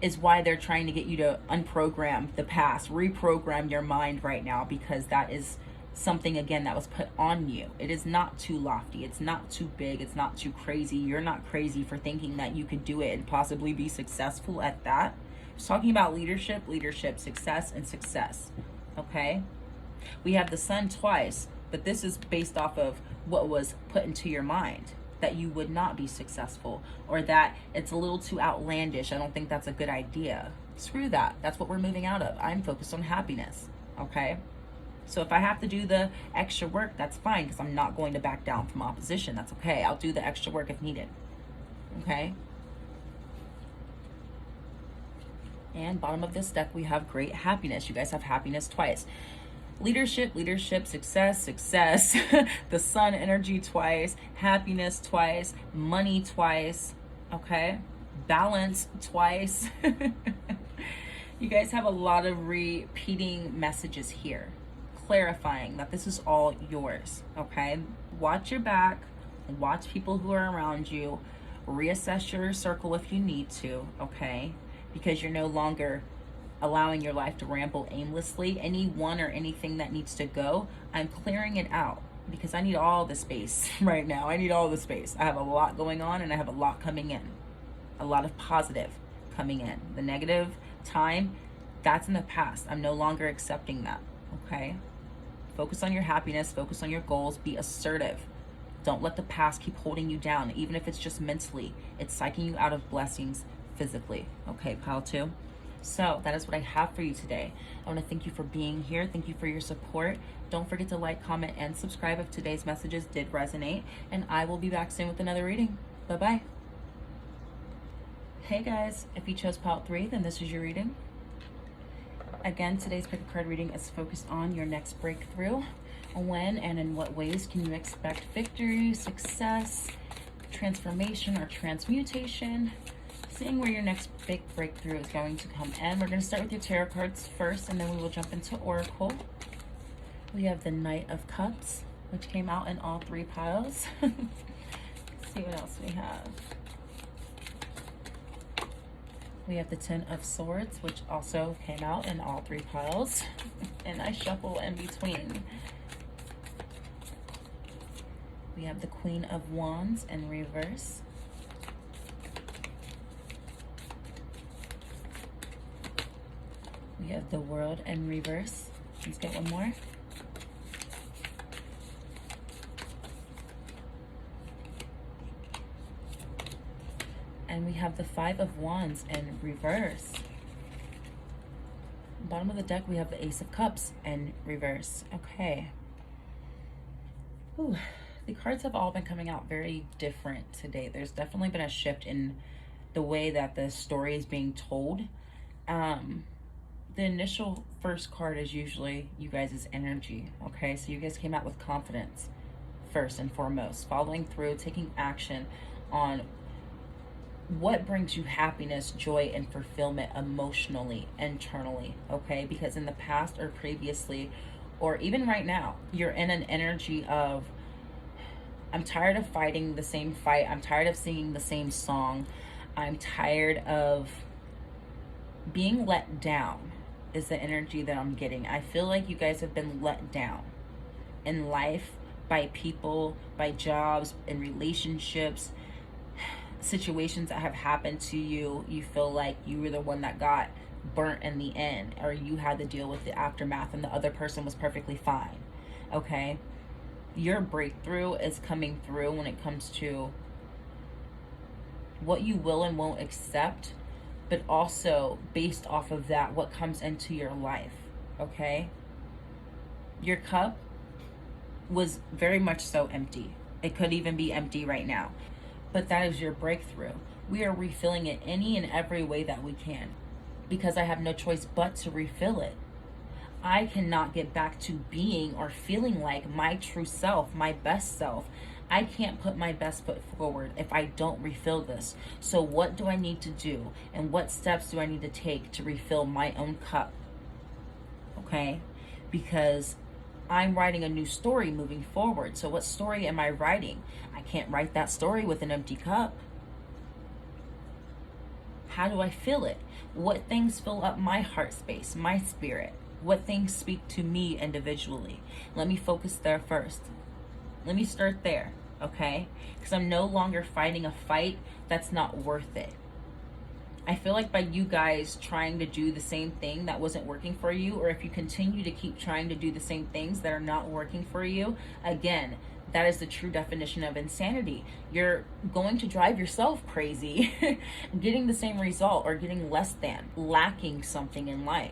is why they're trying to get you to unprogram the past, reprogram your mind right now, because that is something, again, that was put on you. It is not too lofty. It's not too big. It's not too crazy. You're not crazy for thinking that you could do it and possibly be successful at that. Just talking about leadership, success, and success. Okay? We have the sun twice, but this is based off of what was put into your mind, that you would not be successful, or that it's a little too outlandish. I don't think that's a good idea. Screw that. That's what we're moving out of. I'm focused on happiness. Okay? So if I have to do the extra work, that's fine, because I'm not going to back down from opposition. That's okay. I'll do the extra work if needed. Okay? And bottom of this deck, we have great happiness. You guys have happiness twice. Leadership, success, the sun energy twice, happiness twice, money twice, okay? Balance twice. You guys have a lot of repeating messages here, clarifying that this is all yours, okay? Watch your back, watch people who are around you, reassess your circle if you need to, okay? Because you're no longer allowing your life to ramble aimlessly. Anyone or anything that needs to go, I'm clearing it out, because I need all the space right now. I need all the space. I have a lot going on and I have a lot coming in. A lot of positive coming in. The negative time, that's in the past. I'm no longer accepting that, okay? Focus on your happiness, focus on your goals, be assertive. Don't let the past keep holding you down, even if it's just mentally. It's psyching you out of blessings physically, okay, pile 2? So that is what I have for you today. I want to thank you for being here. Thank you for your support. Don't forget to like, comment, and subscribe if today's messages did resonate. And I will be back soon with another reading. Bye-bye. Hey guys, if you chose pile 3, then this is your reading. Again, today's pick a card reading is focused on your next breakthrough. When and in what ways can you expect victory, success, transformation or transmutation, seeing where your next big breakthrough is going to come in. We're going to start with your tarot cards first, and then we will jump into Oracle. We have the Knight of Cups, which came out in all 3 piles. Let's see what else we have. We have the Ten of Swords, which also came out in all 3 piles. And I shuffle in between. We have the Queen of Wands in reverse. We have the World in reverse. Let's get one more. And we have the Five of Wands in reverse. Bottom of the deck, we have the Ace of Cups in reverse. Okay. Whew. The cards have all been coming out very different today. There's definitely been a shift in the way that the story is being told. The initial first card is usually you guys' energy. Okay, so you guys came out with confidence first and foremost, following through, taking action on what brings you happiness, joy, and fulfillment emotionally, internally, okay? Because in the past or previously, or even right now, you're in an energy of, I'm tired of fighting the same fight. I'm tired of singing the same song. I'm tired of being let down is the energy that I'm getting. I feel like you guys have been let down in life by people, by jobs, in relationships, situations that have happened to you. You feel like you were the one that got burnt in the end, or you had to deal with the aftermath and the other person was perfectly fine. Okay, your breakthrough is coming through when it comes to what you will and won't accept, but also based off of that, what comes into your life. Okay, your cup was very much so empty. It could even be empty right now. But that is your breakthrough. We are refilling it any and every way that we can, because I have no choice but to refill it. I cannot get back to being or feeling like my true self, my best self. I can't put my best foot forward if I don't refill this. So what do I need to do? And what steps do I need to take to refill my own cup? Okay? Because I'm writing a new story moving forward. So what story am I writing? I can't write that story with an empty cup. How do I fill it? What things fill up my heart space, my spirit? What things speak to me individually? Let me focus there first. Let me start there, okay? Because I'm no longer fighting a fight that's not worth it. I feel like by you guys trying to do the same thing that wasn't working for you, or if you continue to keep trying to do the same things that are not working for you, again, that is the true definition of insanity. You're going to drive yourself crazy getting the same result or getting less than, lacking something in life.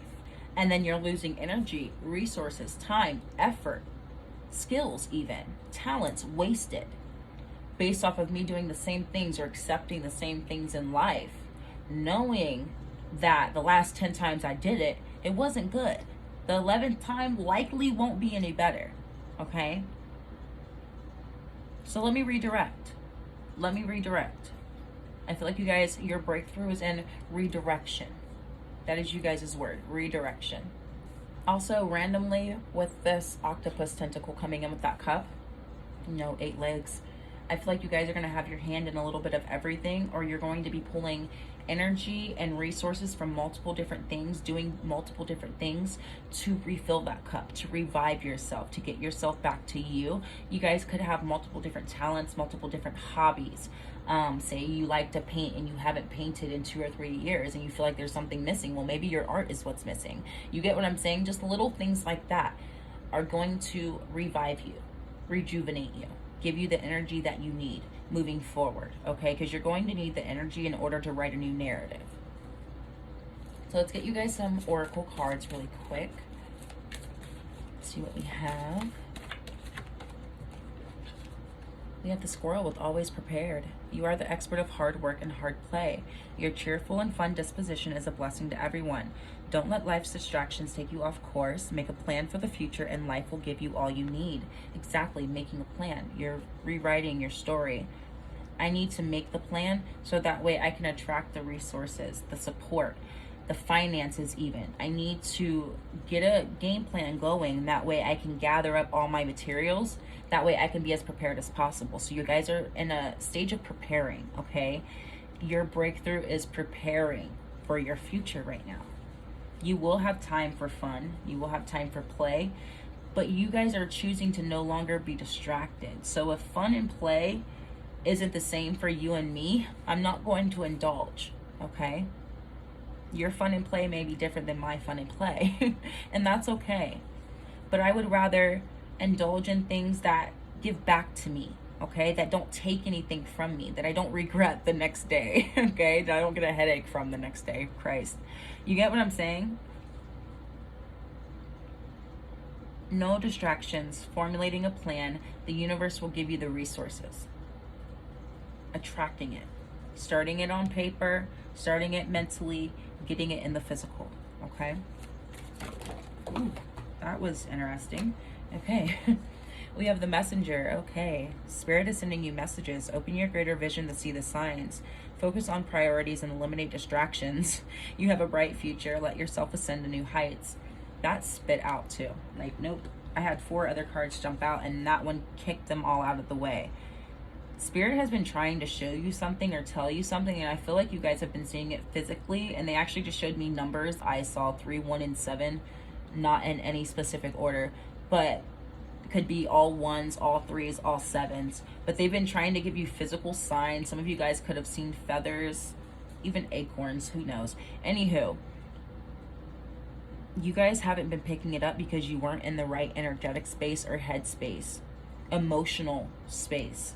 And then you're losing energy, resources, time, effort, skills even, talents wasted based off of me doing the same things or accepting the same things in life, knowing that the last 10 times I did it, it wasn't good. The 11th time likely won't be any better, okay? So let me redirect. Let me redirect. I feel like you guys, your breakthrough is in redirection. That is you guys' word, redirection. Also, randomly, with this octopus tentacle coming in with that cup, 8 legs, I feel like you guys are going to have your hand in a little bit of everything, or you're going to be pulling energy and resources from multiple different things, doing multiple different things to refill that cup, to revive yourself, to get yourself back to you. You guys could have multiple different talents, multiple different hobbies. Say you like to paint and you haven't painted in 2 or 3 years and you feel like there's something missing. Well, maybe your art is what's missing. You get what I'm saying? Just little things like that are going to revive you, rejuvenate you, give you the energy that you need moving forward, okay? Because you're going to need the energy in order to write a new narrative. So let's get you guys some oracle cards really quick. Let's see what we have. We have the squirrel with always prepared. You are the expert of hard work and hard play. Your cheerful and fun disposition is a blessing to everyone. Don't let life's distractions take you off course. Make a plan for the future and life will give you all you need. Exactly, making a plan. You're rewriting your story. I need to make the plan so that way I can attract the resources, the support, the finances even. I need to get a game plan going. That way I can gather up all my materials. That way I can be as prepared as possible. So you guys are in a stage of preparing, okay? Your breakthrough is preparing for your future right now. You will have time for fun. You will have time for play. But you guys are choosing to no longer be distracted. So if fun and play isn't the same for you and me, I'm not going to indulge, okay? Your fun and play may be different than my fun and play, and that's okay. But I would rather indulge in things that give back to me, okay? That don't take anything from me, that I don't regret the next day, okay? That I don't get a headache from the next day. Christ. You get what I'm saying? No distractions, formulating a plan. The universe will give you the resources. Attracting it, starting it on paper, starting it mentally, getting it in the physical, okay? Ooh, that was interesting. Okay. We have the messenger. Okay. Spirit is sending you messages. Open your greater vision to see the signs. Focus on priorities and eliminate distractions. You have a bright future. Let yourself ascend to new heights. That spit out too. Like, nope. I had 4 other cards jump out and that one kicked them all out of the way. Spirit has been trying to show you something or tell you something, and I feel like you guys have been seeing it physically, and they actually just showed me numbers. I saw 3, 1, and 7, not in any specific order, but it could be all 1s, all 3s, all 7s. But they've been trying to give you physical signs. Some of you guys could have seen feathers, even acorns, who knows. Anywho, you guys haven't been picking it up because you weren't in the right energetic space or head space, emotional space,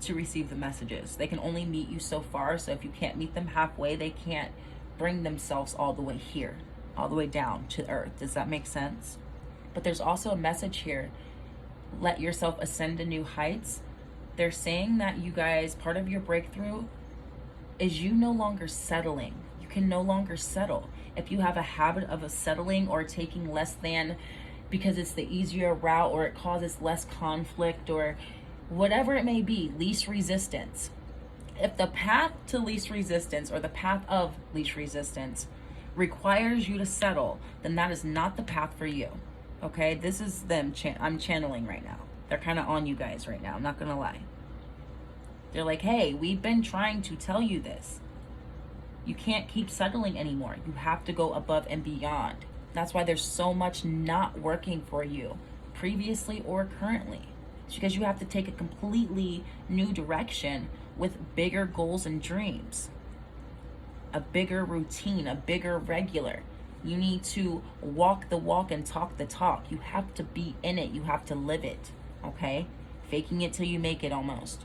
to receive the messages. They can only meet you so far, so if you can't meet them halfway, they can't bring themselves all the way here, all the way down to earth. Does that make sense? But there's also a message here. Let yourself ascend to new heights. They're saying that you guys, part of your breakthrough is you no longer settling. You can no longer settle. If you have a habit of settling or taking less than because it's the easier route or it causes less conflict or whatever it may be, least resistance. If the path to least resistance or the path of least resistance requires you to settle, then that is not the path for you. Okay, this is them. I'm channeling right now. They're kind of on you guys right now. I'm not gonna lie. They're like, hey, we've been trying to tell you this. You can't keep settling anymore. You have to go above and beyond. That's why there's so much not working for you, previously or currently. It's because you have to take a completely new direction with bigger goals and dreams, a bigger routine, a bigger regular. You need to walk the walk and talk the talk. You have to be in it. You have to live it, okay? Faking it till you make it almost.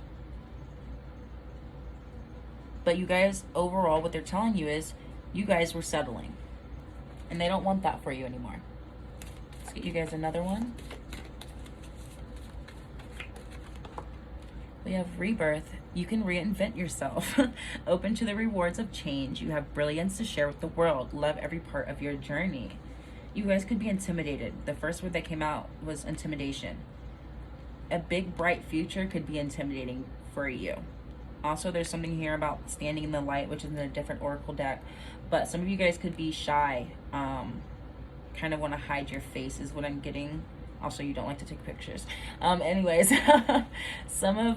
But you guys, overall, what they're telling you is you guys were settling. And they don't want that for you anymore. Let's get you guys another one. We have rebirth. You can reinvent yourself. Open to the rewards of change. You have brilliance to share with the world. Love every part of your journey. You guys could be intimidated. The first word that came out was intimidation. A big, bright future could be intimidating for you. Also, there's something here about standing in the light, which is in a different oracle deck. But some of you guys could be shy. Kind of want to hide your face is what I'm getting. Also, you don't like to take pictures. Anyways, some of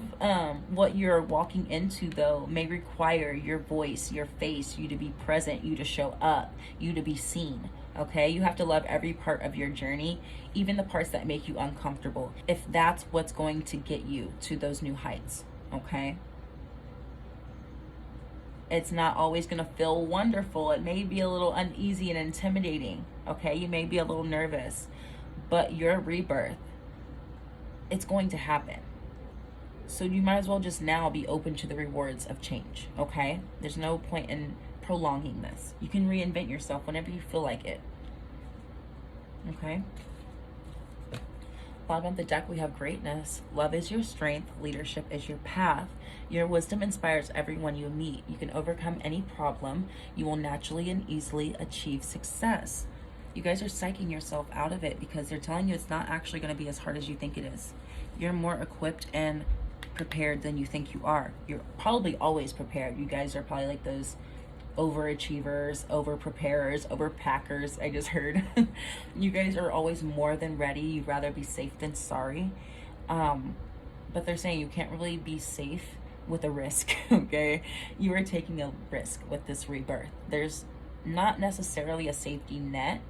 what you're walking into, though, may require your voice, your face, you to be present, you to show up, you to be seen, okay? You have to love every part of your journey, even the parts that make you uncomfortable, if that's what's going to get you to those new heights, okay? It's not always going to feel wonderful. It may be a little uneasy and intimidating, okay? You may be a little nervous. But your rebirth, it's going to happen. So you might as well just now be open to the rewards of change, okay? There's no point in prolonging this. You can reinvent yourself whenever you feel like it, okay? Bottom of the deck, we have greatness. Love is your strength. Leadership is your path. Your wisdom inspires everyone you meet. You can overcome any problem. You will naturally and easily achieve success. You guys are psyching yourself out of it because they're telling you it's not actually going to be as hard as you think it is. You're more equipped and prepared than you think you are. You're probably always prepared. You guys are probably like those overachievers, over preparers, over packers. I just heard you guys are always more than ready. You'd rather be safe than sorry. But they're saying you can't really be safe with a risk. Okay, you are taking a risk with this rebirth. There's not necessarily a safety net,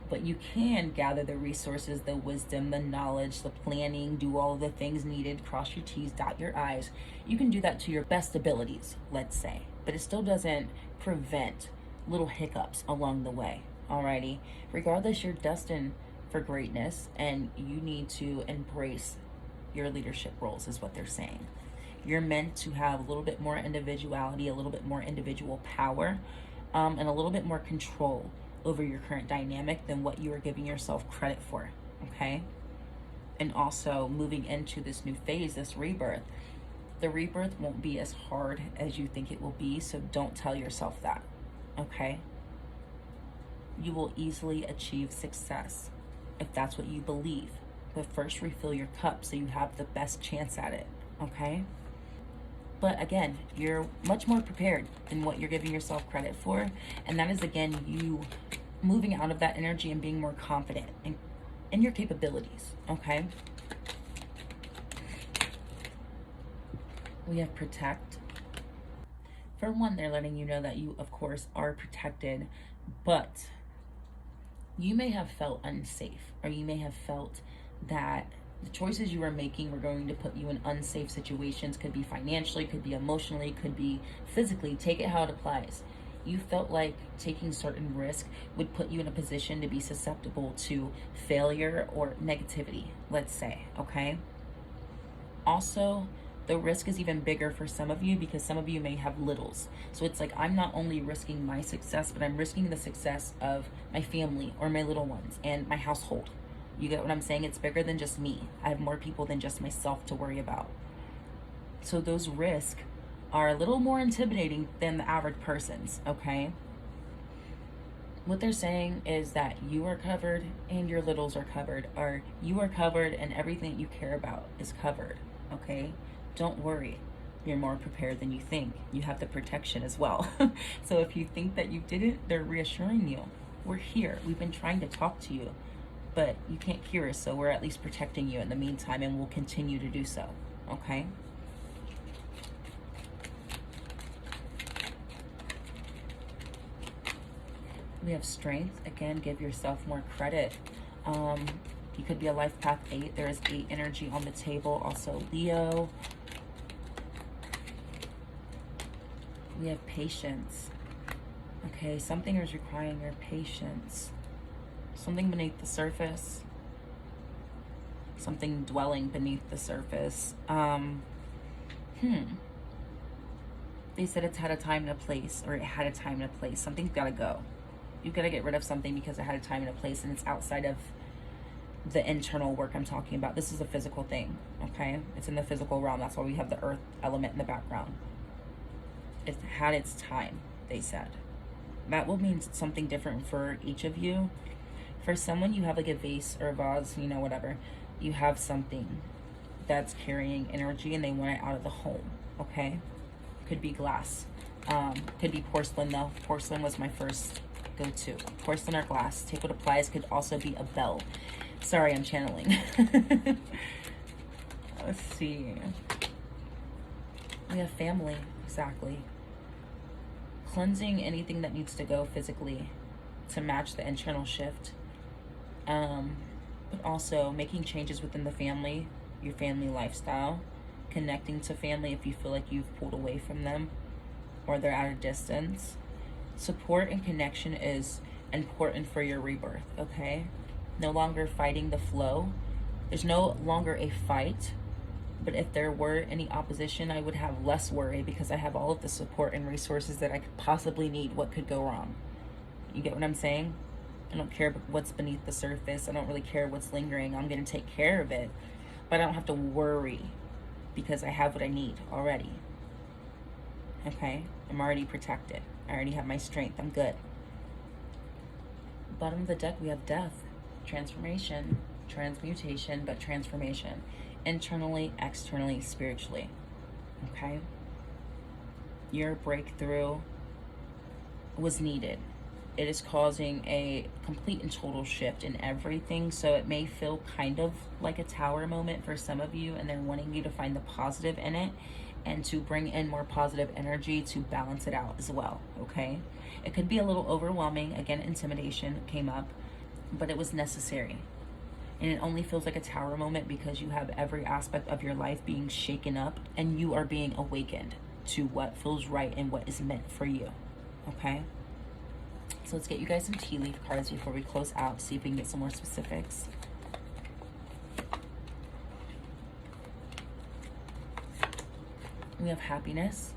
but you can gather the resources, the wisdom, the knowledge, the planning, do all the things needed, cross your T's, dot your I's. You can do that to your best abilities, let's say, but it still doesn't prevent little hiccups along the way. Alrighty, regardless, you're destined for greatness, and you need to embrace your leadership roles, is what they're saying. You're meant to have a little bit more individuality, a little bit more individual power, and a little bit more control over your current dynamic than what you are giving yourself credit for, okay? And also moving into this new phase, this rebirth, the rebirth won't be as hard as you think it will be, so don't tell yourself that, okay? You will easily achieve success if that's what you believe, but first refill your cup so you have the best chance at it, okay? But again, you're much more prepared than what you're giving yourself credit for. And that is, again, you moving out of that energy and being more confident in your capabilities, okay? We have protect. For one, they're letting you know that you, of course, are protected, but you may have felt unsafe, or you may have felt that the choices you are making were going to put you in unsafe situations. Could be financially, could be emotionally, could be physically. Take it how it applies. You felt like taking certain risk would put you in a position to be susceptible to failure or negativity, let's say, okay? Also, the risk is even bigger for some of you because some of you may have littles. So it's like, I'm not only risking my success, but I'm risking the success of my family or my little ones and my household. You get what I'm saying? It's bigger than just me. I have more people than just myself to worry about. So those risks are a little more intimidating than the average person's, okay? What they're saying is that you are covered and your littles are covered, or you are covered and everything you care about is covered, okay? Don't worry. You're more prepared than you think. You have the protection as well. So if you think that you didn't, they're reassuring you. We're here. We've been trying to talk to you, but you can't hear us, so we're at least protecting you in the meantime, and we'll continue to do so, okay? We have strength. Again, give yourself more credit. You could be a life path 8. There is 8 energy on the table. Also Leo. We have patience. Okay, something is requiring your patience. Something beneath the surface. Something dwelling beneath the surface. They said it's had a time and a place, or it had a time and a place. Something's got to go. You've got to get rid of something because it had a time and a place, and it's outside of the internal work I'm talking about. This is a physical thing, okay? It's in the physical realm. That's why we have the earth element in the background. It had its time, they said. That will mean something different for each of you. For someone, you have like a vase or a vase, you know, whatever. You have something that's carrying energy and they want it out of the home, okay? Could be glass. Could be porcelain, though. Porcelain was my first go-to. Porcelain or glass. Take what applies. Could also be a bell. Sorry, I'm channeling. Let's see. We have family. Exactly. Cleansing anything that needs to go physically to match the internal shift. But also making changes within the family, your family lifestyle, connecting to family if you feel like you've pulled away from them or they're at a distance. Support and connection is important for your rebirth, okay? No longer fighting the flow. There's no longer a fight, but if there were any opposition, I would have less worry because I have all of the support and resources that I could possibly need. What could go wrong? You get what I'm saying? I don't care what's beneath the surface. I don't really care what's lingering. I'm going to take care of it, but I don't have to worry because I have what I need already. Okay? I'm already protected. I already have my strength. I'm good. Bottom of the deck, we have death, transformation, transmutation, but transformation. internally, externally, spiritually. Okay? Your breakthrough was needed. It is causing a complete and total shift in everything. So it may feel kind of like a tower moment for some of you, and they're wanting you to find the positive in it and to bring in more positive energy to balance it out as well. Okay? It could be a little overwhelming. Again, intimidation came up, but it was necessary. And it only feels like a tower moment because you have every aspect of your life being shaken up and you are being awakened to what feels right and what is meant for you. Okay? So let's get you guys some tea leaf cards before we close out, see if we can get some more specifics. We have happiness.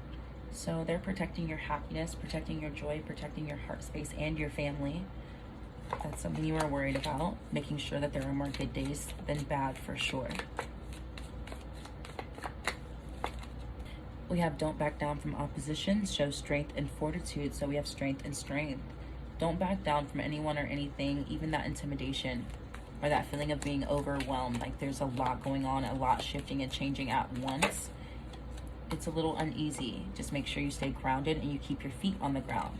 So they're protecting your happiness, protecting your joy, protecting your heart space and your family. That's something you are worried about, making sure that there are more good days than bad for sure. We have don't back down from opposition, show strength and fortitude. So we have strength and strength. Don't back down from anyone or anything, even that intimidation or that feeling of being overwhelmed. Like there's a lot going on, a lot shifting and changing at once. It's a little uneasy. Just make sure you stay grounded and you keep your feet on the ground.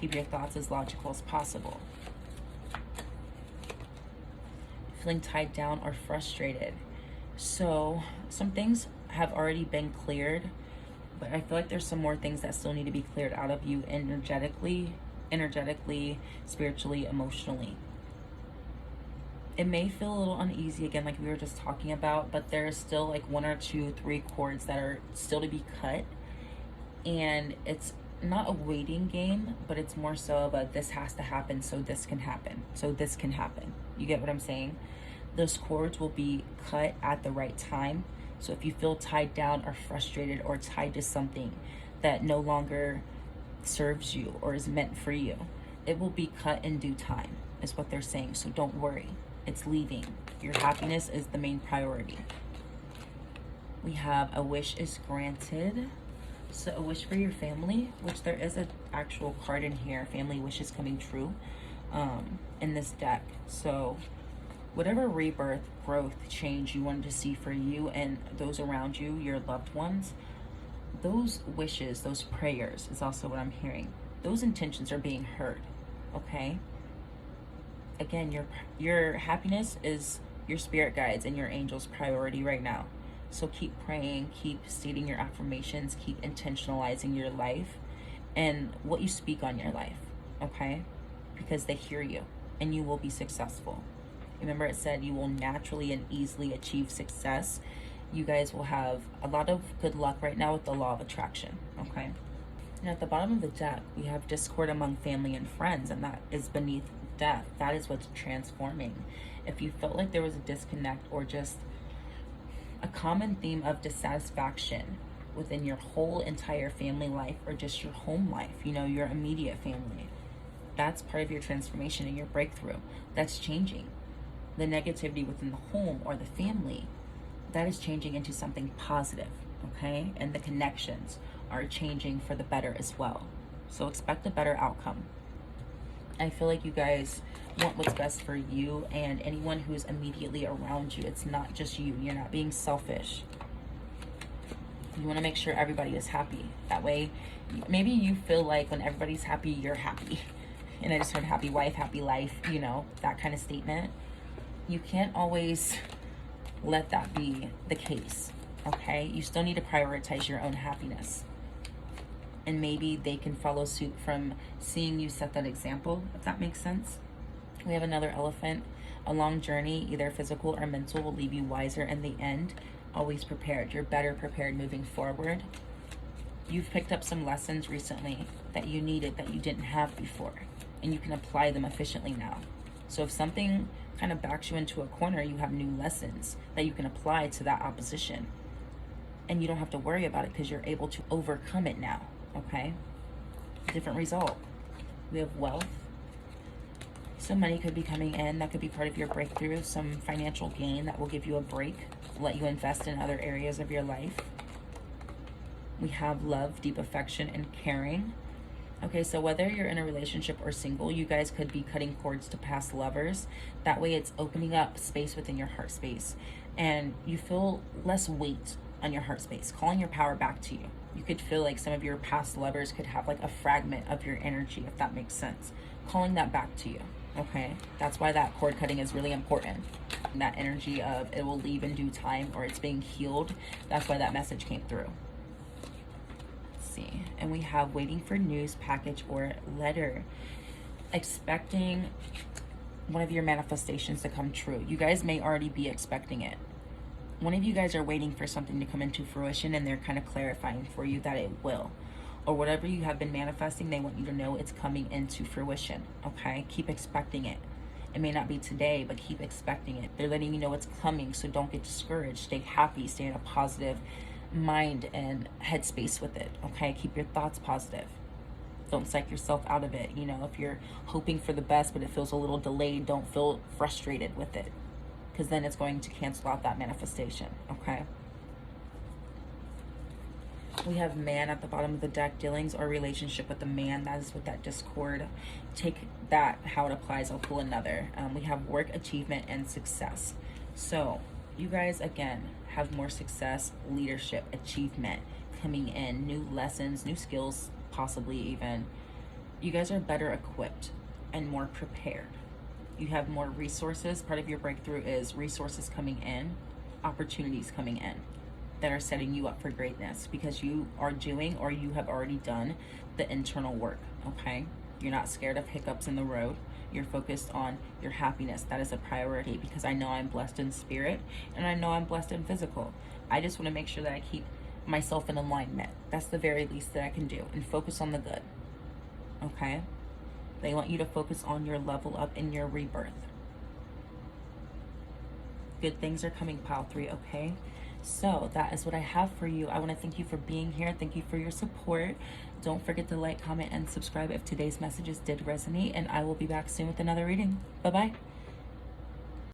Keep your thoughts as logical as possible. Feeling tied down or frustrated. So some things have already been cleared, but I feel like there's some more things that still need to be cleared out of you energetically, spiritually, emotionally. It may feel a little uneasy, again, like we were just talking about, but there's still like 1 or 2, 3 cords that are still to be cut. And it's not a waiting game, but it's more so of a this has to happen so this can happen. So this can happen. You get what I'm saying? Those cords will be cut at the right time. So if you feel tied down or frustrated or tied to something that no longer serves you or is meant for you, it will be cut in due time, is what they're saying. So don't worry. It's leaving. Your happiness is the main priority. We have a wish is granted. So a wish for your family, which there is an actual card in here, family wishes coming true, in this deck. So whatever rebirth, growth, change you wanted to see for you and those around you, your loved ones, those wishes, those prayers is also what I'm hearing. Those intentions are being heard, okay? Again, your happiness is your spirit guides and your angels' priority right now. So keep praying, keep stating your affirmations, keep intentionalizing your life and what you speak on your life, okay? Because they hear you and you will be successful. Remember, it said you will naturally and easily achieve success. You guys will have a lot of good luck right now with the law of attraction, okay? And at the bottom of the deck, we have discord among family and friends, and that is beneath death. That is what's transforming. If you felt like there was a disconnect or just a common theme of dissatisfaction within your whole entire family life or just your home life, you know, your immediate family, that's part of your transformation and your breakthrough. That's changing. The negativity within the home or the family, that is changing into something positive, okay? And the connections are changing for the better as well. So expect a better outcome. I feel like you guys want what's best for you and anyone who's immediately around you. It's not just you. You're not being selfish. You want to make sure everybody is happy. That way, maybe you feel like when everybody's happy, you're happy. And I just heard happy wife, happy life, you know, that kind of statement. You can't always let that be the case, okay? You still need to prioritize your own happiness. And maybe they can follow suit from seeing you set that example, if that makes sense. We have another elephant. A long journey, either physical or mental, will leave you wiser in the end. Always prepared. You're better prepared moving forward. You've picked up some lessons recently that you needed that you didn't have before, and you can apply them efficiently now. So if something kind of backs you into a corner, you have new lessons that you can apply to that opposition. And you don't have to worry about it because you're able to overcome it now, okay? Different result. We have wealth. Some money could be coming in. That could be part of your breakthrough. Some financial gain that will give you a break, let you invest in other areas of your life. We have love, deep affection, and caring. Okay, so whether you're in a relationship or single, you guys could be cutting cords to past lovers. That way it's opening up space within your heart space, and you feel less weight on your heart space, calling your power back to you. You could feel like some of your past lovers could have like a fragment of your energy, if that makes sense. Calling that back to you, okay? That's why that cord cutting is really important. And that energy of it will leave in due time, or it's being healed, that's why that message came through. And we have waiting for news, package, or letter. Expecting one of your manifestations to come true. You guys may already be expecting it. One of you guys are waiting for something to come into fruition, and they're kind of clarifying for you that it will. Or whatever you have been manifesting, they want you to know it's coming into fruition, okay? Keep expecting it. It may not be today, but keep expecting it. They're letting you know it's coming, so don't get discouraged. Stay happy, stay in a positive mind and headspace with it, okay? Keep your thoughts positive. Don't psych yourself out of it. You know, if you're hoping for the best but it feels a little delayed, don't feel frustrated with it, because then it's going to cancel out that manifestation, okay? We have man at the bottom of the deck. Dealings or relationship with the man. That is with that discord. Take that how it applies. I'll pull another. We have work, achievement, and success. So you guys, again, have more success, leadership, achievement coming in, new lessons, new skills, possibly even. You guys are better equipped and more prepared. You have more resources. Part of your breakthrough is resources coming in, opportunities coming in that are setting you up for greatness, because you are doing, or you have already done, the internal work, okay? You're not scared of hiccups in the road. You're focused on your happiness. That is a priority, because I know I'm blessed in spirit and I know I'm blessed in physical. I just want to make sure that I keep myself in alignment. That's the very least that I can do, and focus on the good, okay? They want you to focus on your level up in your rebirth. Good things are coming, pile 3, okay? So that is what I have for you. I want to thank you for being here. Thank you for your support. Don't forget to like, comment, and subscribe if today's messages did resonate, and I will be back soon with another reading. Bye-bye.